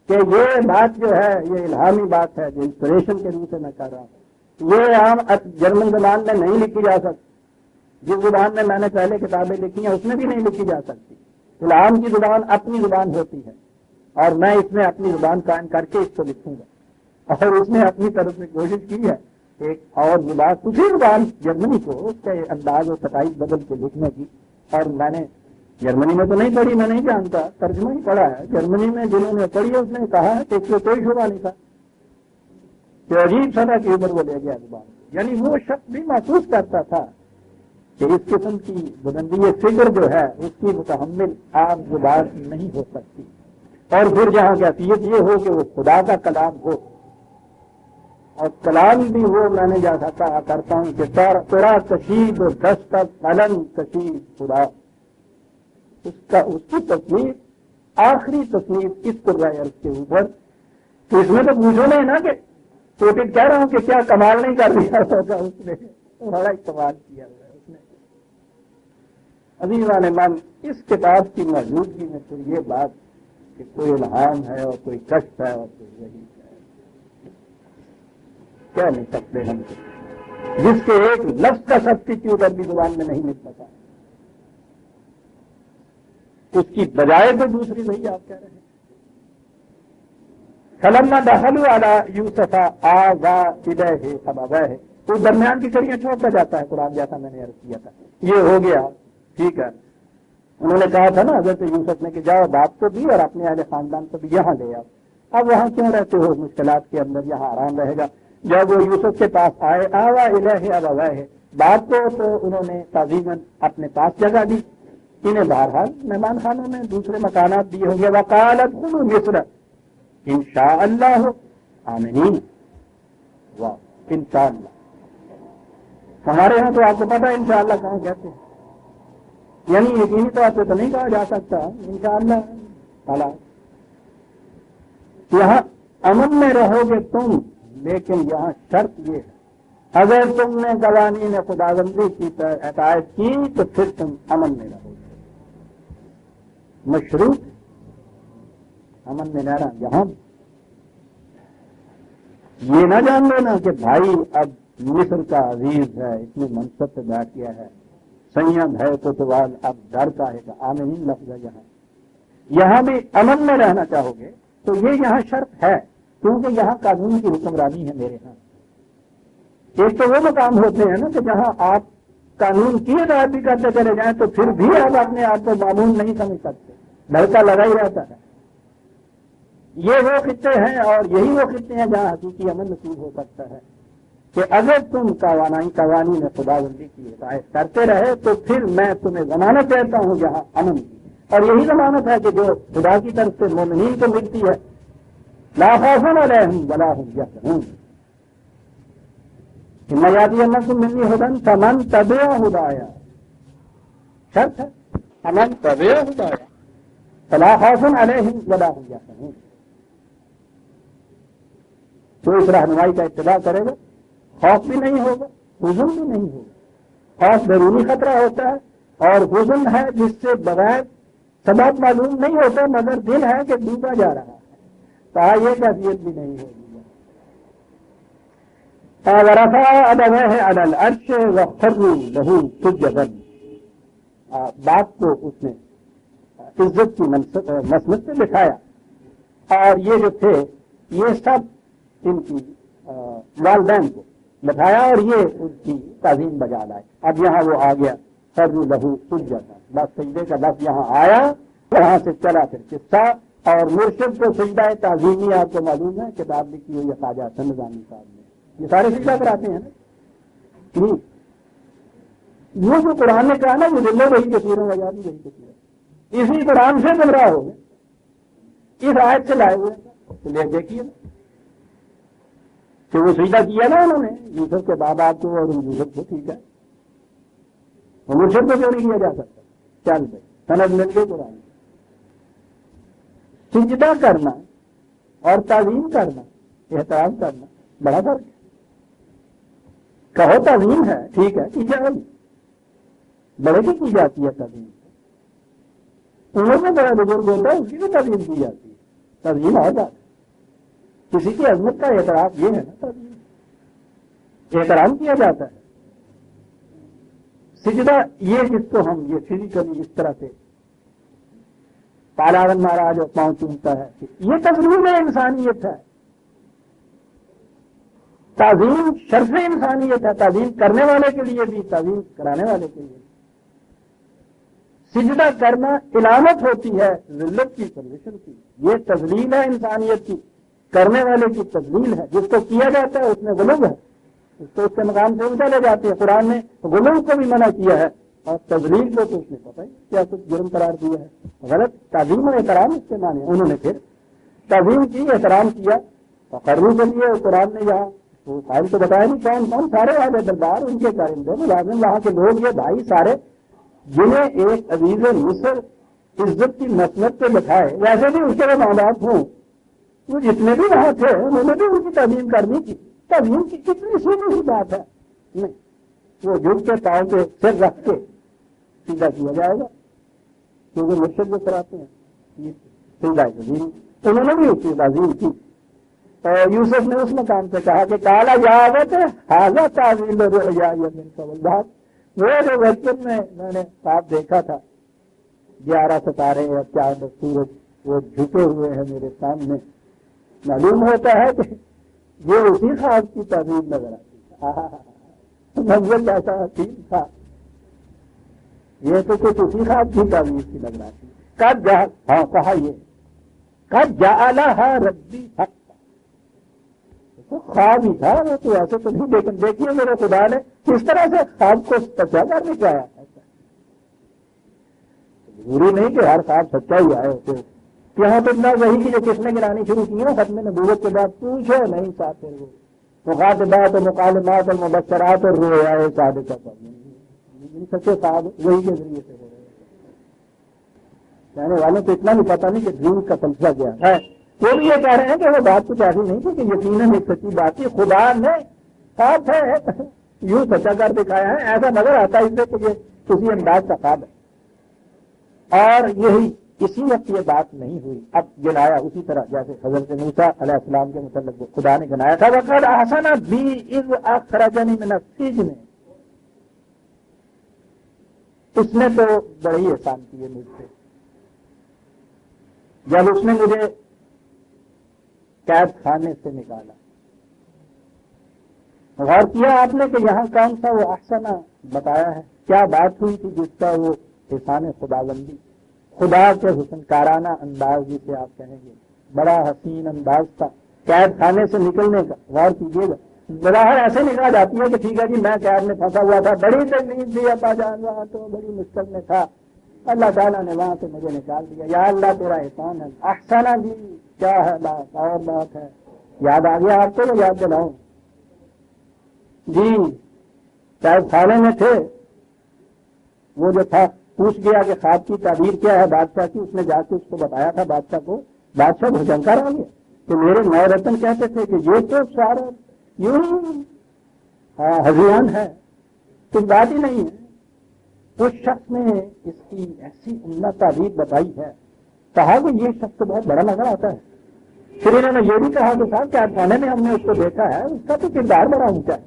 کہ یہ بات جو ہے یہ الہامی بات ہے، جو انسپریشن کے روپ سے میں کر رہا ہوں، یہ عام جرمن زبان میں نہیں لکھی جا سکتی، جس زبان میں میں نے پہلے کتابیں لکھی ہیں اس میں بھی نہیں لکھی جا سکتی۔ الہام کی زبان اپنی زبان ہوتی ہے، اور میں اس میں اپنی زبان قائم کر کے اس کو لکھوں گا۔ اور اس نے اپنی طرف سے کوشش کی ہے ایک اور زبان، دوسری زبان جرمنی کو اس کے انداز و تقاعد بدل کے لکھنے کی، اور میں نے جرمنی میں تو نہیں پڑھی، میں نہیں جانتا، ترجمہ ہی پڑھا ہے۔ جرمنی میں جنہوں نے پڑھی ہے اس نے کہا ہے کہ اس میں کوئی شبہ نہیں تھا کہ عجیب سطح کی عمر وہ لے گیا زبان، یعنی وہ شخص بھی محسوس کرتا تھا کہ اس قسم کی بلندی فکر جو ہے اس کی متحمل عام زبان نہیں ہو سکتی، اور پھر جہاں کیفیت یہ ہو کہ وہ خدا کا کلام ہو، اور کلام بھی وہ میں نے جیسا کہا کرتا ہوں کہ تیرا کشید و دستک قلم کشید خدا، اس کی تصویر آخری تصویر اس قرآن عرض کے اوپر، تو اس میں تو پوچھو نہیں نا کہ ٹوٹل کہہ رہا ہوں کہ کیا کمال نہیں کر دیا ہوگا اس نے، بڑا کمال کیا ہوا ہے اس نے۔ عزیزان من، اس کتاب کی موجودگی میں پھر یہ بات کہ کوئی الہام ہے اور کوئی کشف ہے اور کوئی وحی ہے، کہہ نہیں سکتے ہم، جس کے ایک لفظ کا سبسٹیٹیوٹ عربی زبان میں نہیں مل سکا، اس کی بجائے تو دوسری وہی آپ کہہ رہے ہیں۔ فلما دخلوا علی یوسف آوی الیہ ابویہ، تو درمیان کی کڑیاں چھوڑتا جاتا ہے قرآن، جیسا میں نے عرض کیا تھا، یہ ہو گیا ٹھیک ہے۔ انہوں نے کہا تھا نا حضرت یوسف نے کہ جاؤ باپ کو بھی اور اپنے اہل خاندان کو بھی یہاں لے آؤ، اب وہاں کیوں رہتے ہو مشکلات کے اندر، یہاں آرام رہے گا۔ جب وہ یوسف کے پاس آئے آوی الیہ ابویہ، باپ کو تو انہوں نے تعظیماً اپنے پاس جگہ دی، انہیں بہرحال مہمان خانوں میں دوسرے مکانات دیے ہوں گے۔ وقال ادخلوا مصر انشاء اللہ آمنین، واہ انشاء اللہ، ہمارے ہاں تو آپ کو پتا ہے انشاءاللہ کہاں کہتے ہیں، یعنی یقینی طور پہ تو نہیں کہا جا سکتا انشاءاللہ تعالیٰ۔ یہاں امن میں رہو گے تم، لیکن یہاں شرط یہ ہے اگر تم نے قوانین خداوندی کی اطاعت کی تو پھر تم امن میں رہو گے، مشروط امن میں رہنا۔ یہاں یہ نہ جان لینا کہ بھائی اب مصر کا عزیز ہے، اس نے منصب پہ بیٹھ گیا ہے، سید ہے کوتوال، اب ڈر کا ہے، آمین لفظ ہے یہاں بھی امن میں رہنا چاہو گے تو یہ یہاں شرط ہے، کیونکہ یہاں قانون کی حکمرانی ہے میرے ہاں۔ ایک تو وہ مقام ہوتے ہیں نا کہ جہاں آپ قانون کی ہدایت بھی کرتے چلے جائیں تو پھر بھی آپ اپنے آپ کو معمول نہیں سمجھ سکتے، ڈر لگا ہی رہتا ہے۔ یہ وہ خطے ہیں اور یہی وہ خطے ہیں جہاں حقیقی امن نصیب ہو سکتا ہے کہ اگر تم قوانین خداوندی کی ہدایت کرتے رہے تو پھر میں تمہیں ضمانت دیتا ہوں جہاں امن کی، اور یہی ضمانت ہے کہ جو خدا کی طرف سے مومنین کو ملتی ہے، لا خوف علیہم ولا هم یحزنون، ان یاتینکم منی ھدی فمن تبع ھدایا، شرط ہے فمن تبع ھدایا فلا خوف علیہم ولا هم یحزنون، جو اس رہنمائی کا اتباع کرے گا خوف بھی نہیں ہوگا، حزن بھی نہیں ہوگا۔ خوف بیرونی خطرہ ہوتا ہے اور حزن ہے جس سے بغیر سبب معلوم نہیں ہوتا مگر دل ہے کہ ڈوبا جا رہا ہے، کہا یہ کیفیت بھی نہیں ہوگی۔ ورفع ابویہ علی العرش وخروا له سجدا، باپ کو اس نے عزت کی مسند سے بٹھایا اور یہ جو تھے یہ سب ان کی والدین کو بٹھایا اور یہ ان کی تعظیم بجا لائے۔ اب یہاں وہ آ گیا خروا له سجدا، بس سجدے کا لفظ یہاں آیا، وہاں سے چلا پھر قصہ، اور مرشد کو سجدہ تعظیمی آپ کو معلوم ہے کتاب لکھی ہوئی ہے خواجہ حسن نظامی صاحب نے، یہ سارے سجدہ کراتے ہیں نا۔ وہ جو قرآن نے کہا نا وہ دلّہ وہی کثیر وجہ بھی وہی کثیر، اسی قرآن سے گمراہ ہو گئے، اس آیت سے لائے ہوئے تو لے دیکھیے کہ وہ سجدہ کیا نا انہوں نے یوسف کے باپ آپ کو اور یوسف کو، ٹھیک ہے، وہ مرشد کو کیوں نہیں کیا جا سکتا؟ چل پہ سند مل گئی قرآن۔ سجدہ کرنا اور تعظیم کرنا، احترام کرنا بڑا فرق ہے۔ کہو تعظیم ہے ٹھیک ہے کی جائے گی، بڑے کی جاتی ہے تعظیم، عمر میں بڑا بزرگ ہوتا ہے اس کی بھی تعظیم کی جاتی ہے، تعظیم اور بات کسی کی عظمت کا اعتراف یہ ہے نا، تعظیم احترام کیا جاتا ہے۔ سجدہ یہ جس کو ہم یہ فزیکلی اس طرح سے پالاون مہاراج اور پاؤں چومتا ہے، یہ تظلیم انسانیت ہے، تعظیم شرف انسانیت ہے، تعظیم کرنے والے کے لیے بھی، تعظیم کرانے والے کے لیے بھی۔ سجدہ کرنا علامت ہوتی ہے ذلت کی، پرورشن کی، یہ تذلیل ہے انسانیت کی، کرنے والے کی تذلیل ہے، جس کو کیا جاتا ہے اس میں غلو ہے، اس کو اس کے مقام سے اونچا لے جاتے ہیں۔ قرآن نے غلو کو بھی منع کیا ہے اور تذلیل کو تو اس نے پتہ ہی کیا کچھ جرم قرار دیا ہے، غلط۔ تعظیم و احترام اس کے معنی، انہوں نے پھر تعظیم کی، احترام کیا، فقروا کے لیے قرآن نے یہاں تو فائل تو بتایا نہیں کون کون، سارے والے دربار، ان کے کارندے ملازم، وہاں کے لوگ، یہ بھائی سارے، جنہیں ایک عزیز مصر عزت کی مسند پہ بٹھائے، ویسے بھی اس کے ماں باپ ہوں، وہ جتنے بھی وہاں تھے انہوں نے بھی ان کی تعظیم کرنی کی۔ تعظیم کی کتنی سیدھی سی بات ہے، نہیں وہ جھک کے پاؤں کے سر رکھ کے سیدھا کیا جائے گا، کیونکہ مرشد جو کراتے ہیں یہ سیدھا تعظیم، انہوں نے بھی اس کی تعظیم کی۔ یوسف نے اس مقام سے کہا کہ کالا جاوت حاضہ تعظیم رؤیا من قبل، وہ جو بچپن میں نے خواب دیکھا تھا 11 ستارے اور چاند اور سورج وہ جھکے ہوئے ہیں میرے سامنے، معلوم ہوتا ہے کہ یہ اسی خواب کی تعظیم نظر آتی ہے۔ منظر ایسا حسین تھا، یہ تو کچھ اسی خواب کی تعظیم کی نظر آتی ہے۔ ہاں کہا یہ قد جعلها ربی حق، خواب ہی تھا وہ تو ایسے تو نہیں، لیکن دیکھیے میرے خدا نے کس طرح سے خواب کو سچا کر نکالا۔ ضروری نہیں کہ ہر خواب سچا ہی آئے ہوتے، یہاں تو اتنا وہی کی جو کس نے گرانی شروع کی ہے ختم نبوت کے بعد، پوچھو نہیں چاہتے وہ مخاطبات اور مکالمات اور مبشرات اور رویائے صادقہ پر سچے خواب وہی کے ذریعے سے ہو رہے ہیں۔ کہنے والوں کو اتنا بھی پتہ نہیں کہ ڈریم کا فلسفہ کیا ہے، وہ بھی یہ کہہ رہے ہیں کہ وہ بات کچھ ایسی نہیں تھی کہ یقیناً ایک سچی بات تھی، خدا نے خواب ہے یوں سچا کر دکھایا ہے، ایسا نظر آتا ہے اس سے کہ یہ کسی انداز کا خواب ہے۔ اور یہی اسی وقت یہ بات نہیں ہوئی، اب گنایا اسی طرح جیسے حضرت موسیٰ علیہ السلام کے متعلق خدا نے گنایا تھا، وَقَدْ أَحْسَنَ بِي إِذْ أَخْرَجَنِي مِنَ السِّجْنِ، اس نے تو بڑے ہی احسان کیے مجھ سے، جب اس نے مجھے قید خانے سے نکالا۔ غور کیا آپ نے کہ یہاں کون سا وہ احسنہ بتایا ہے، کیا بات ہوئی تھی جس کا وہ احسان خداوندی، خدا کے حسن کارانہ انداز جسے آپ کہیں گے، بڑا حسین انداز تھا قید خانے سے نکلنے کا۔ غور کیجیے گا، بظاہر ایسے نکلا جاتی ہے کہ ٹھیک ہے جی میں قید میں پھنسا ہوا تھا، بڑی تکلیف دی ابا جان، رہا تو بڑی مشکل میں تھا، اللہ تعالیٰ نے وہاں سے مجھے نکال دیا. یا اللہ تیرا احسان ہے. احسانہ جی کیا ہے بات اور بات ہے. یاد آ گیا آپ کو تو یاد دلاؤں. جی صاحب خانے میں تھے, وہ جو تھا پوچھ گیا کہ خواب کی تعبیر کیا ہے بادشاہ کی. اس نے جا کے اس کو بتایا تھا بادشاہ کو. بادشاہ بھجنکار آ گیا کہ میرے نو رتن کہتے تھے کہ یہ تو سارا یوں ہزیان ہے, کچھ بات ہی نہیں ہے. اس شخص نے اس کی ایسی عمدہ تعبیر بتائی ہے, کہا کہ یہ شخص تو بہت بڑا نظر آتا ہے. پھر انہوں نے یہ بھی کہا کہ صاحب کیا خانے میں ہم نے اس کو دیکھا ہے, اس کا تو کردار بڑا اونچا ہے.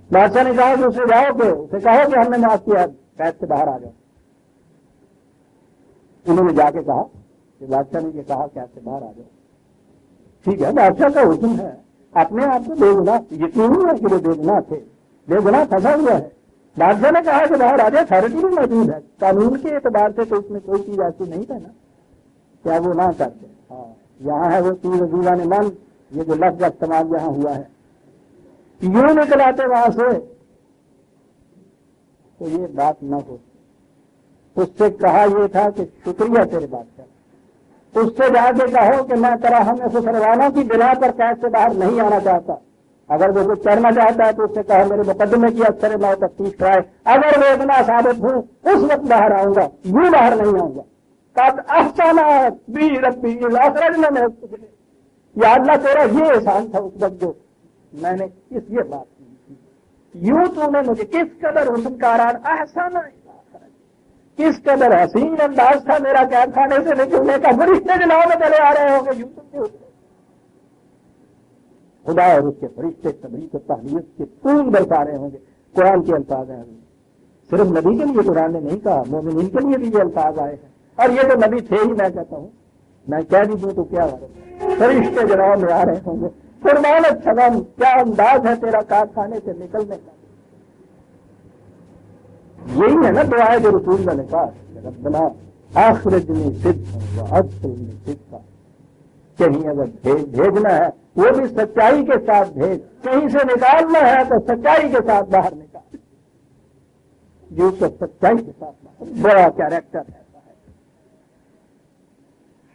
بادشاہ نے کہا کہ اسے جاؤ کہ اسے کہو کہ ہم نے معاف کیا, قید سے باہر آ جاؤ. انہوں نے جا کے کہا کہ بادشاہ نے یہ کہا قید سے باہر آ جاؤ. ٹھیک ہے, بادشاہ کا حکم ہے. اپنے آپ کو بے گناہ یقین ہے کہ وہ بے گناہ تھے, بے گناہ پھنسا ہوا ہے. بادشاہ نے کہا کہ باہر آ جائے, اتھارٹی بھی موجود ہے. قانون کے اعتبار سے تو اس میں کوئی چیز ایسی نہیں ہے نا کیا وہ نہ کرتے. ہاں یہاں ہے وہ چیز عزیزہ نے من, یہ جو لفظ کا استعمال یہاں ہوا ہے, یوں نکل آتے وہاں سے تو یہ بات نہ ہو. اس سے کہا یہ تھا کہ شکریہ تیرے بادشاہ. اس سے جا کے کہو کہ میں تراہم خسروانوں کی بنا پر قید سے باہر نہیں آنا چاہتا. اگر وہ کچھ کرنا چاہتا ہے تو اس سے کہو میرے مقدمے کی اکثر میں تفتیش کرائے. اگر وہ اتنا ثابت ہوں اس وقت باہر آؤں گا, یوں باہر نہیں آؤں گا. قد احسنت بی ربی اذ اخرجنا من السجن. یا اللہ تیرا یہ احسان تھا اس وقت جو میں نے یہ بات کی. یوں تو نے مجھے کس قدر حسن کاران احسن, کس قدر حسین انداز تھا میرا قید خانے سے نکلنے کا. فرشتے جناب میں چلے آ رہے ہوں گے یوسف کے حسن. خدا اور اس کے فرشتے تبریک و تحلیت کے پون برسا رہے ہوں گے. قرآن کے الفاظ ہیں, صرف نبی کے لیے قرآن نے نہیں کہا, مومنین کے لیے بھی یہ الفاظ آئے ہیں. اور یہ تو نبی تھے ہی, میں کہتا ہوں, میں کہہ بھی دوں تو کیا ہو, فرشتے جناب میں آ رہے ہوں گے. فرمان سلام, کیا انداز ہے تیرا کارخانے سے نکلنے کا. یہی ہے نا دعائے جو رسول نے کہا, ربنا اخرجنی صدقا وادخلنی صدقا. کہیں اگر بھیجنا ہے وہ بھی سچائی کے ساتھ بھیج, کہیں سے نکالنا ہے تو سچائی کے ساتھ باہر نکال. یوسف سچائی کے ساتھ باہر, بڑا کیریکٹر ایسا ہے.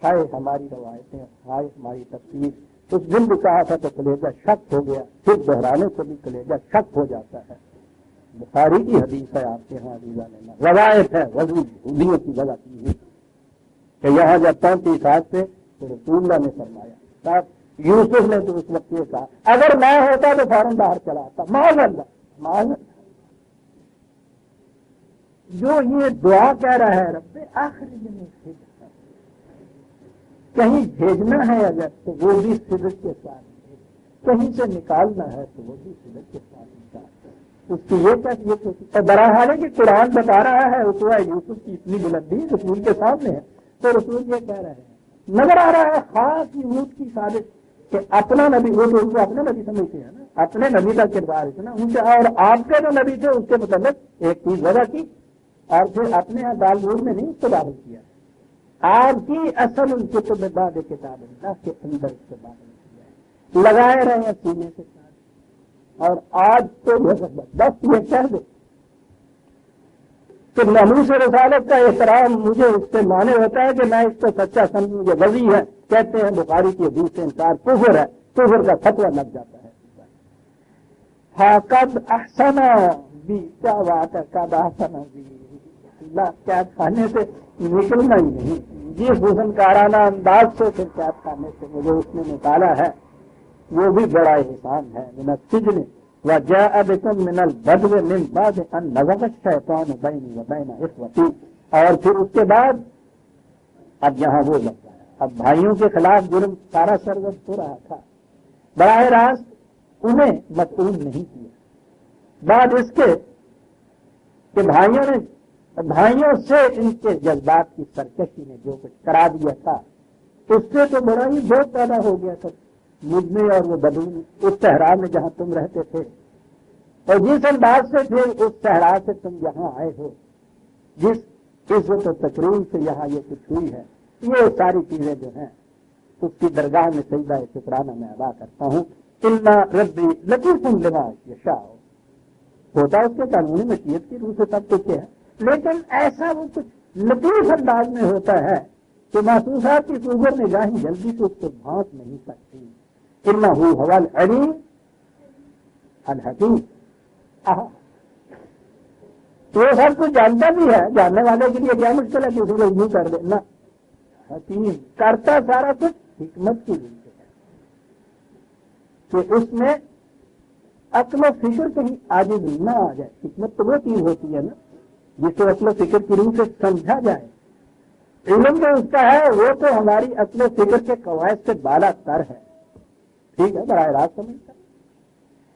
ہائے ہماری روایتیں, ہائے ہماری تفسیر. اس دن بھی کہا تھا تو کلیجہ شک ہو گیا, پھر دہرانے سے بھی کلیجہ شک ہو جاتا ہے. بخاری کی حدیث ہے آپ کے یہاں عزیزہ نے, روایت ہے وضو یہودیوں کی جگہ کی کہ یہاں جب 35 سال سے تو رسول اللہ نے فرمایا. صاحب یوسف نے تو اس وقت یہ کہا اگر میں ہوتا تو فوراً باہر چلا آتا. معاذ اللہ, معاذ اللہ. جو یہ دعا کہہ رہا ہے رب اخرجنی صدقا, کہیں بھیجنا ہے اگر تو وہ بھی صدق کے ساتھ, کہیں سے نکالنا ہے تو وہ بھی صدق کے ساتھ نکال. اس کی یہ بہرحال ہے کہ قرآن بتا رہا ہے اسوہ یوسف کی اتنی بلندی رسول کے سامنے ہے, تو رسول یہ کہہ رہے ہیں. نظر آ رہا ہے خاص یہود کی سازش کہ اپنا نبی, وہ تو ان کو اپنے نبی سمجھتے ہیں نا, اپنے نبی کا کردار اتنا اونچا, اور آپ کے جو نبی تھے اس کے متعلق ایک چیز وجہ کی, اور پھر اپنے یہاں دالور میں نہیں اس کو داخل کیا. آپ کی اصل ان کے تو بعد کتاب اللہ کے اندر سے داخل کیا, لگائے رہے ہیں سینے سے ساتھ. اور آج تو بس یہ کہہ دے کہ ناموس رسالت کا احترام مجھے اس سے مانے ہوتا ہے کہ میں اس کو سچا سمجھوں. یہ وضی ہے, کہتے ہیں بخاری کی حدیث سے انکار کفر ہے, کفر کا فتویٰ لگ جاتا ہے. ہاں قد احسنا بھی, کیا بات ہے, قد احسنا بھی. اللہ قید خانے سے نکلنا ہی نہیں, جس حسن کارانہ انداز سے پھر قید خانے سے مجھے اس نے نکالا ہے وہ بھی بڑا احسان ہے. من السجن وجاء بكم من البدو من بعد ان نزغ الشیطان بینی وبین اخوتی. اور پھر اس کے بعد اب یہاں وہ لگتا ہے, اب بھائیوں کے خلاف جرم سارا سرگرم ہو رہا تھا, براہ راست انہیں مسئول نہیں کیا. بعد اس کے کہ بھائیوں سے ان کے جذبات کی سرکشی نے جو کچھ کرا دیا تھا, اس سے تو بڑا ہی بہت پیدا ہو گیا تھا مجھ میں اور وہ بدو میں. اس صحرا میں جہاں تم رہتے تھے اور جس انداز سے تھے اس صحرا سے تم یہاں آئے ہو, جس عزت و تکریم سے یہاں یہ کچھ ہوئی ہے, یہ ساری چیزیں جو ہیں اس کی درگاہ میں سجدہ شکرانہ میں ادا کرتا ہوں. انا ربی لطیف لما یشاء, ہوتا اس کے قانونی مشیت کی روح سے سب کچھ ہے, لیکن ایسا وہ کچھ لطیف انداز میں ہوتا ہے کہ محسوسات کی صغر نگاہیں جلدی سے اس کو بھانپ نہیں سکتی۔ انہ هو العلیم الحکیم، تو وہ سب کچھ جانتا بھی ہے، جاننے والے کے لیے کیا مشکل ہے کہ اسے لوگ یوں کر دینا، حکیم کرتا سارا کچھ حکمت کی وجہ سے کہ اس میں عقل و فکر کہیں عاجز نہ آ جائے۔ حکمت تو وہ چیز ہوتی ہے نا جس کو عقل و فکر کی روح سے سمجھا جائے۔ علم جو اس کا ہے وہ تو ہماری عقل و فکر کے قواعد سے بالا تر ہے، ٹھیک ہے، براہ راست سمجھتا ہے،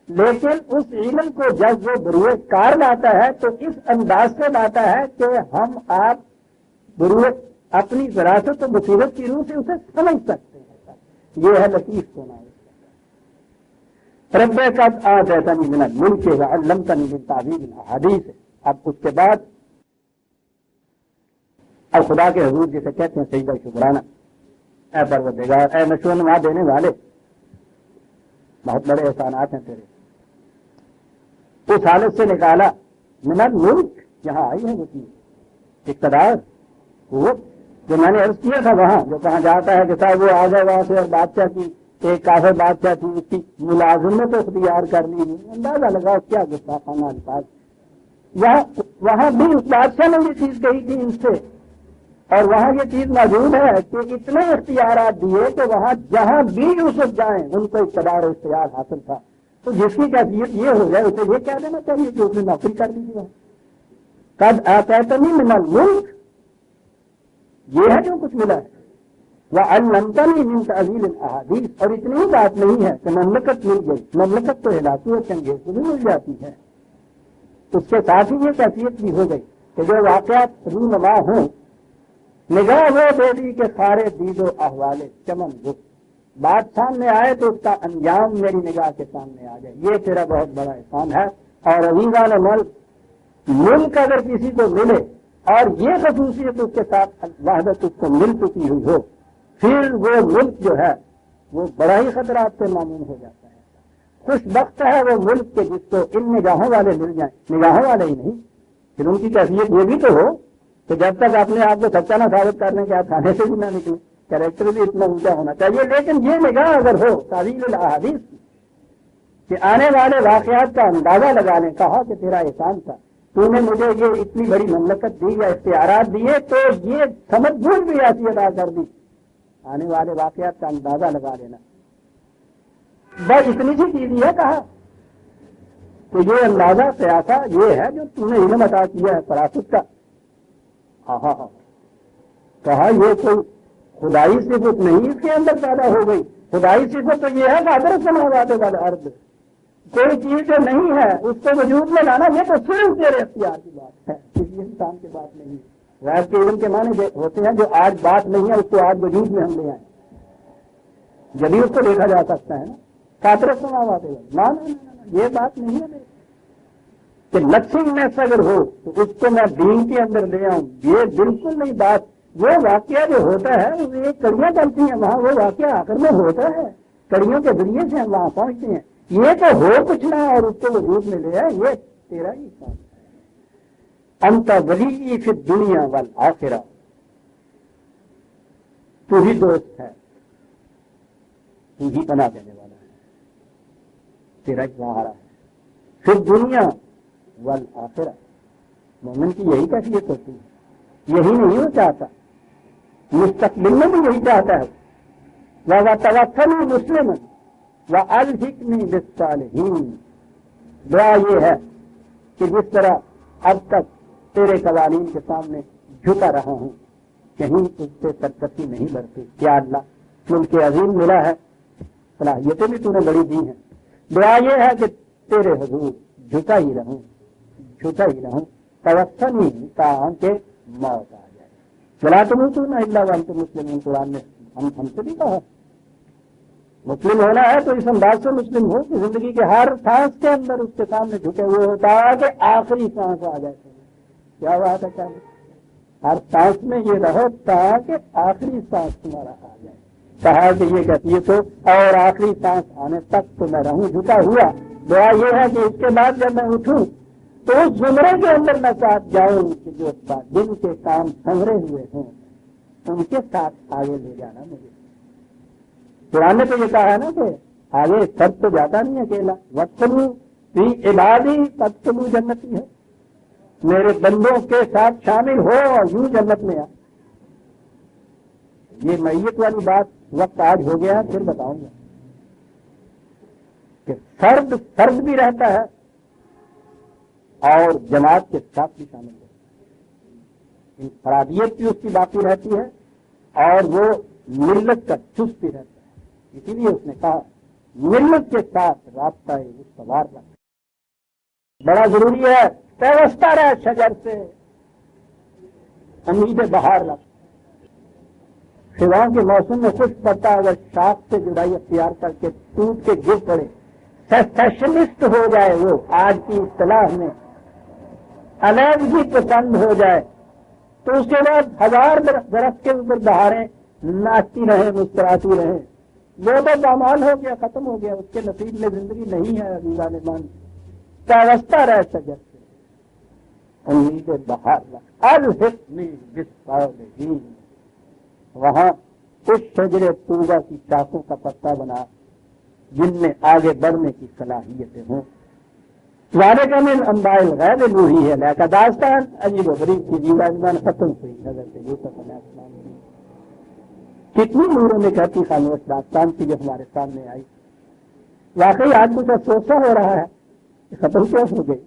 لیکن اس علم کو جب وہ بروئے کار لاتا ہے تو اس انداز سے لاتا ہے کہ ہم آپ بروئے اپنی وراثت و بصیرت کی روح سے اسے سمجھ سکتے ہیں۔ یہ ہے لطیف ہونا۔ رب قد آتیتنی من الملک وعلمتنی من تعویل الاحادیث۔ اب اس کے بعد اب خدا کے حضور جسے کہتے ہیں سجدہ شکرانہ، اے پروردگار، اے نشو و نما دینے والے، بہت بڑے احسانات ہیں تیرے، اس حالت سے نکالا من الملک، یہاں آئی ہے وہ چیز اقتدار، قوت جو میں نے عرض کیا تھا وہاں، جو کہا جاتا ہے کہ صاحب وہ آ گئے وہاں سے اور بادشاہ کی ایک کافر بادشاہ تھی، اس کی ملازمت اختیار کر لی، اندازہ لگاؤ کیا گستاخانہ الفاظ۔ وہاں بھی اس بادشاہ نے یہ چیز کہی تھی ان سے، اور وہاں یہ چیز موجود ہے کہ اتنے اختیارات دیے کہ وہاں جہاں بھی یوسف جائیں ان کو اقتدار و اختیار حاصل تھا، تو جس کی کیفیت یہ ہو جائے اسے یہ کہہ دینا چاہیے کہ اس نے نوکری کر دی تھی۔ قد آتیتنی من الملک، یہ ہے جو کچھ ملا ہے، وعلمتنی من تعویل الاحادیث، اور اتنی ہی بات نہیں ہے کہ مملکت مل گئی، مملکت تو ہلاکی و چنگیز کو بھی مل جاتی ہے، اس کے ساتھ ہی یہ کیفیت بھی ہو گئی کہ جو واقعات رونما ہوں، نگاہ وہ دے دی کہ سارے دید و احوال چمن گفت، بات سامنے آئے تو اس کا انجام میری نگاہ کے سامنے آ جائے، یہ تیرا بہت بڑا احسان ہے۔ اور عزیزان ملک اگر کسی کو ملے اور یہ خصوصیت اس کے ساتھ وحدت اس کو مل چکی ہوئی ہو، پھر وہ ملک جو ہے وہ بڑا ہی خطرات سے معمون ہو جاتا ہے۔ خوش بخت ہے وہ ملک کے جس کو ان نگاہوں والے مل جائیں، نگاہوں والے ہی نہیں، پھر ان کی کیفیت یہ بھی تو ہو کہ جب تک اپنے آپ کو سچا نہ ثابت کرنے کے آپ کھانے سے بھی نہ نکلے، کریکٹر بھی اتنا اونچا ہونا چاہیے۔ لیکن یہ نگاہ اگر ہو تعویل الاحادیث کی کہ آنے والے واقعات کا اندازہ لگا لیں، کہا کہ تیرا احسان تھا، تو نے مجھے یہ اتنی بڑی مملکت دی یا اختیارات دیے، تو یہ سمجھ بوجھ بھی ایسی ادا کر دی، آنے والے واقعات کا اندازہ لگا لینا، بس اتنی سی چیز یہ کہا تو یہ اندازہ سیاست یہ ہے جو تم نے علم عطا کیا ہے فراست کا۔ کہا یہ کوئی خدائی صفت نہیں اس کے اندر پیدا ہو گئی، خدائی صفت تو یہ ہے کہ قدرت سماوات والارض، کوئی چیز جو نہیں ہے اس کو وجود میں لانا، یہ تو صرف تیرے اختیار کی بات ہے، کسی انسان کی بات نہیں۔ غیر کے علم کے معنی ہوتے ہیں جو آج بات نہیں ہے اس کو آج وجود میں ہم لے آئیں، جبھی اس کو دیکھا جا سکتا ہے نا، قدرت سماوات والارض، یہ بات نہیں ہے کہ نتھنگنیس اگر ہو تو اس کو میں دین کے اندر لے آؤں، یہ بالکل نہیں بات۔ وہ واقعہ جو ہوتا ہے یہ کڑیاں چلتی ہیں، وہاں وہ واقعہ آخر میں ہوتا ہے، کڑیوں کے ذریعے سے ہم وہاں پہنچتے ہیں، یہ تو ہو کچھ نہ اور اس کو وجود میں لے آئے، یہ تیرا ہی کام ہے۔ انت ولی فی الدنیا والآخرہ، تو ہی دوست ہے، تو ہی پناہ دینے والا ہے، تیرا ہی سہارا ہے، پھر دنیا والآخرہ۔ مومن کی یہی کیفیت ہوتی ہے، یہی نہیں وہ چاہتا، مستقبل میں بھی یہی چاہتا ہے، وَتَوَفَّنِي مُسْلِمًا وَأَلْحِقْنِي بِالصَّالِحِينَ۔ دعا یہ ہے کہ جس طرح اب تک تیرے قوانین کے سامنے جھکا رہا ہوں، کہیں اس سے سرکشی نہیں برتی، کیا اللہ ملک عظیم ملا ہے، صلاحیتیں بھی تو نے بڑی دی ہیں، دعا یہ ہے کہ تیرے حضور جھکا ہی رہوں، جھکا ہی رہوں، توفنی تاکہ موت آ جائے۔ ولا تموتن الا وانتم مسلمون، قرآن نے ہم سے بھی کہا مسلم ہونا ہے تو اس انداز سے مسلم ہو کہ زندگی کے ہر سانس کے اندر اس کے سامنے جھکے ہوئے ہوتا ہے کہ آخری سانس آ جائے۔ کیا بات ہے، کیا ہر سانس میں یہ رہو تاکہ آخری سانس تمہارا آ جائے۔ کہا کہ یہ کیفیت ہو اور آخری سانس آنے تک تو میں رہوں جھکا ہوا۔ دعا یہ ہے کہ اس کے بعد جب میں اٹھوں تو اس زمرے کے اندر میں ساتھ جاؤں کہ جو جن کے کام سنورے ہوئے ہیں ان کے ساتھ آگے لے جانا مجھے. قرآن نے تو یہ کہا ہے نا کہ آگے سب تو جاتا نہیں اکیلا. وقتلو فی عبادی تقتلو جنتی ہے، میرے بندوں کے ساتھ شامل ہو اور یوں جنت میں آ. یہ میت والی بات وقت آج ہو گیا، پھر بتاؤں گا کہ فرد بھی رہتا ہے اور جماعت کے ساتھ بھی شامل ہوتا ہے. انفرادیت بھی اس کی باقی رہتی ہے اور وہ ملت کا چست بھی رہتا ہے. اسی لیے اس نے کہا ملت کے ساتھ رابطہ استوار رکھنا بڑا ضروری ہے. پیوستہ رہے شجر سے امید بہار رکھ. خزاں کے موسم میں کچھ پڑتا اگر شاخ سے جدائی اختیار کر کے ٹوٹ کے گر پڑے، سیسیشنسٹ ہو جائے، وہ آج کی اصطلاح میں علیحدگی پسند ہو جائے، تو اس کے بعد 1000 درخت کے اوپر بہاریں ناچتی رہیں، مسکراتی رہیں. وہ تو بامال ہو گیا، ختم ہو گیا، اس کے نصیب میں زندگی نہیں ہے. عزیزان مان پیوستہ رہ شجر سے امید بہار رکھ. الحقنی بالصالحین، وہاں اس شجر طوبہ کی شاخوں کا پتا بنا جن میں آگے بڑھنے کی صلاحیتیں ہوں. ذالک من انباء الغیب نوحیہ الیک، داستان عجیب و غریب کی دیوان ختم ہوئی حضرت یوسف علیہ السلام. کتنی نوروں میں کہتی خاموش داستان کی جو ہمارے سامنے آئی. واقعی آج کچھ افسوس ہو رہا ہے کہ ختم کیوں ہو گئی،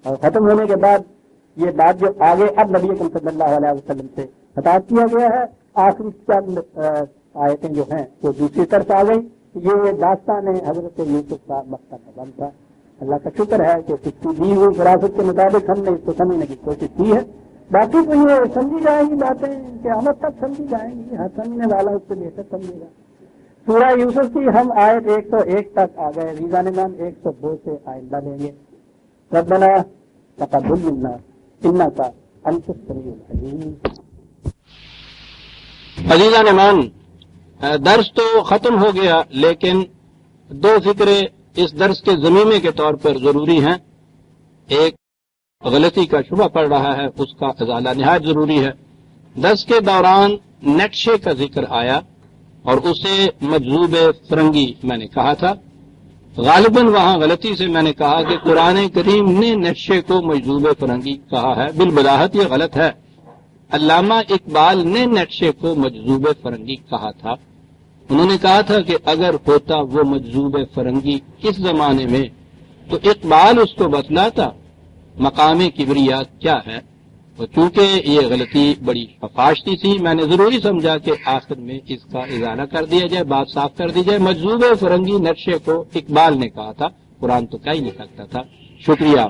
اور ختم ہونے کے بعد یہ بات جو آگے اب نبی اکرم صلی اللہ علیہ وسلم سے خطاب کیا گیا ہے، آخری چند آیتیں جو ہیں وہ دوسری طرف آ گئی. یہ داستان ہے حضرت یوسف کا مکہ کا بن تھا. اللہ کا شکر ہے کہ اس کی دی ہوئی وراثت کے مطابق ہم نے اس کو سمجھنے کی کوشش کی ہے. باقی تو یہ سمجھی جائیں گی باتیں قیامت تک سمجھی جائیں گی، ہر سمجھنے والا اس سے بہتر سمجھے گا. سورہ یوسف کی ہم آیت 101 تک آ گئے. ریزان مان 102 سے آئندہ لیں گے. ربنا تقبل منا انک انت السمیع العلیم. عزیزان مان، درس تو ختم ہو گیا، لیکن 2 فکریں اس درس کے ضمیمے کے طور پر ضروری ہیں. ایک غلطی کا شبہ پڑ رہا ہے، اس کا ازالہ نہایت ضروری ہے. درس کے دوران نقشے کا ذکر آیا اور اسے مجذوب فرنگی میں نے کہا تھا. غالباً وہاں غلطی سے میں نے کہا کہ قرآن کریم نے نقشے کو مجذوب فرنگی کہا ہے. بالبداہت یہ غلط ہے. علامہ اقبال نے نقشے کو مجذوب فرنگی کہا تھا. انہوں نے کہا تھا کہ اگر ہوتا وہ مجذوب فرنگی اس زمانے میں تو اقبال اس کو بتلاتا مقام کبریا کیا ہے. اور چونکہ یہ غلطی بڑی ففاشتی تھی، میں نے ضروری سمجھا کہ آخر میں اس کا ازالہ کر دیا جائے، بات صاف کر دی جائے. مجذوب فرنگی نقشے کو اقبال نے کہا تھا، قرآن تو کہہ ہی نہیں سکتا تھا. شکریہ.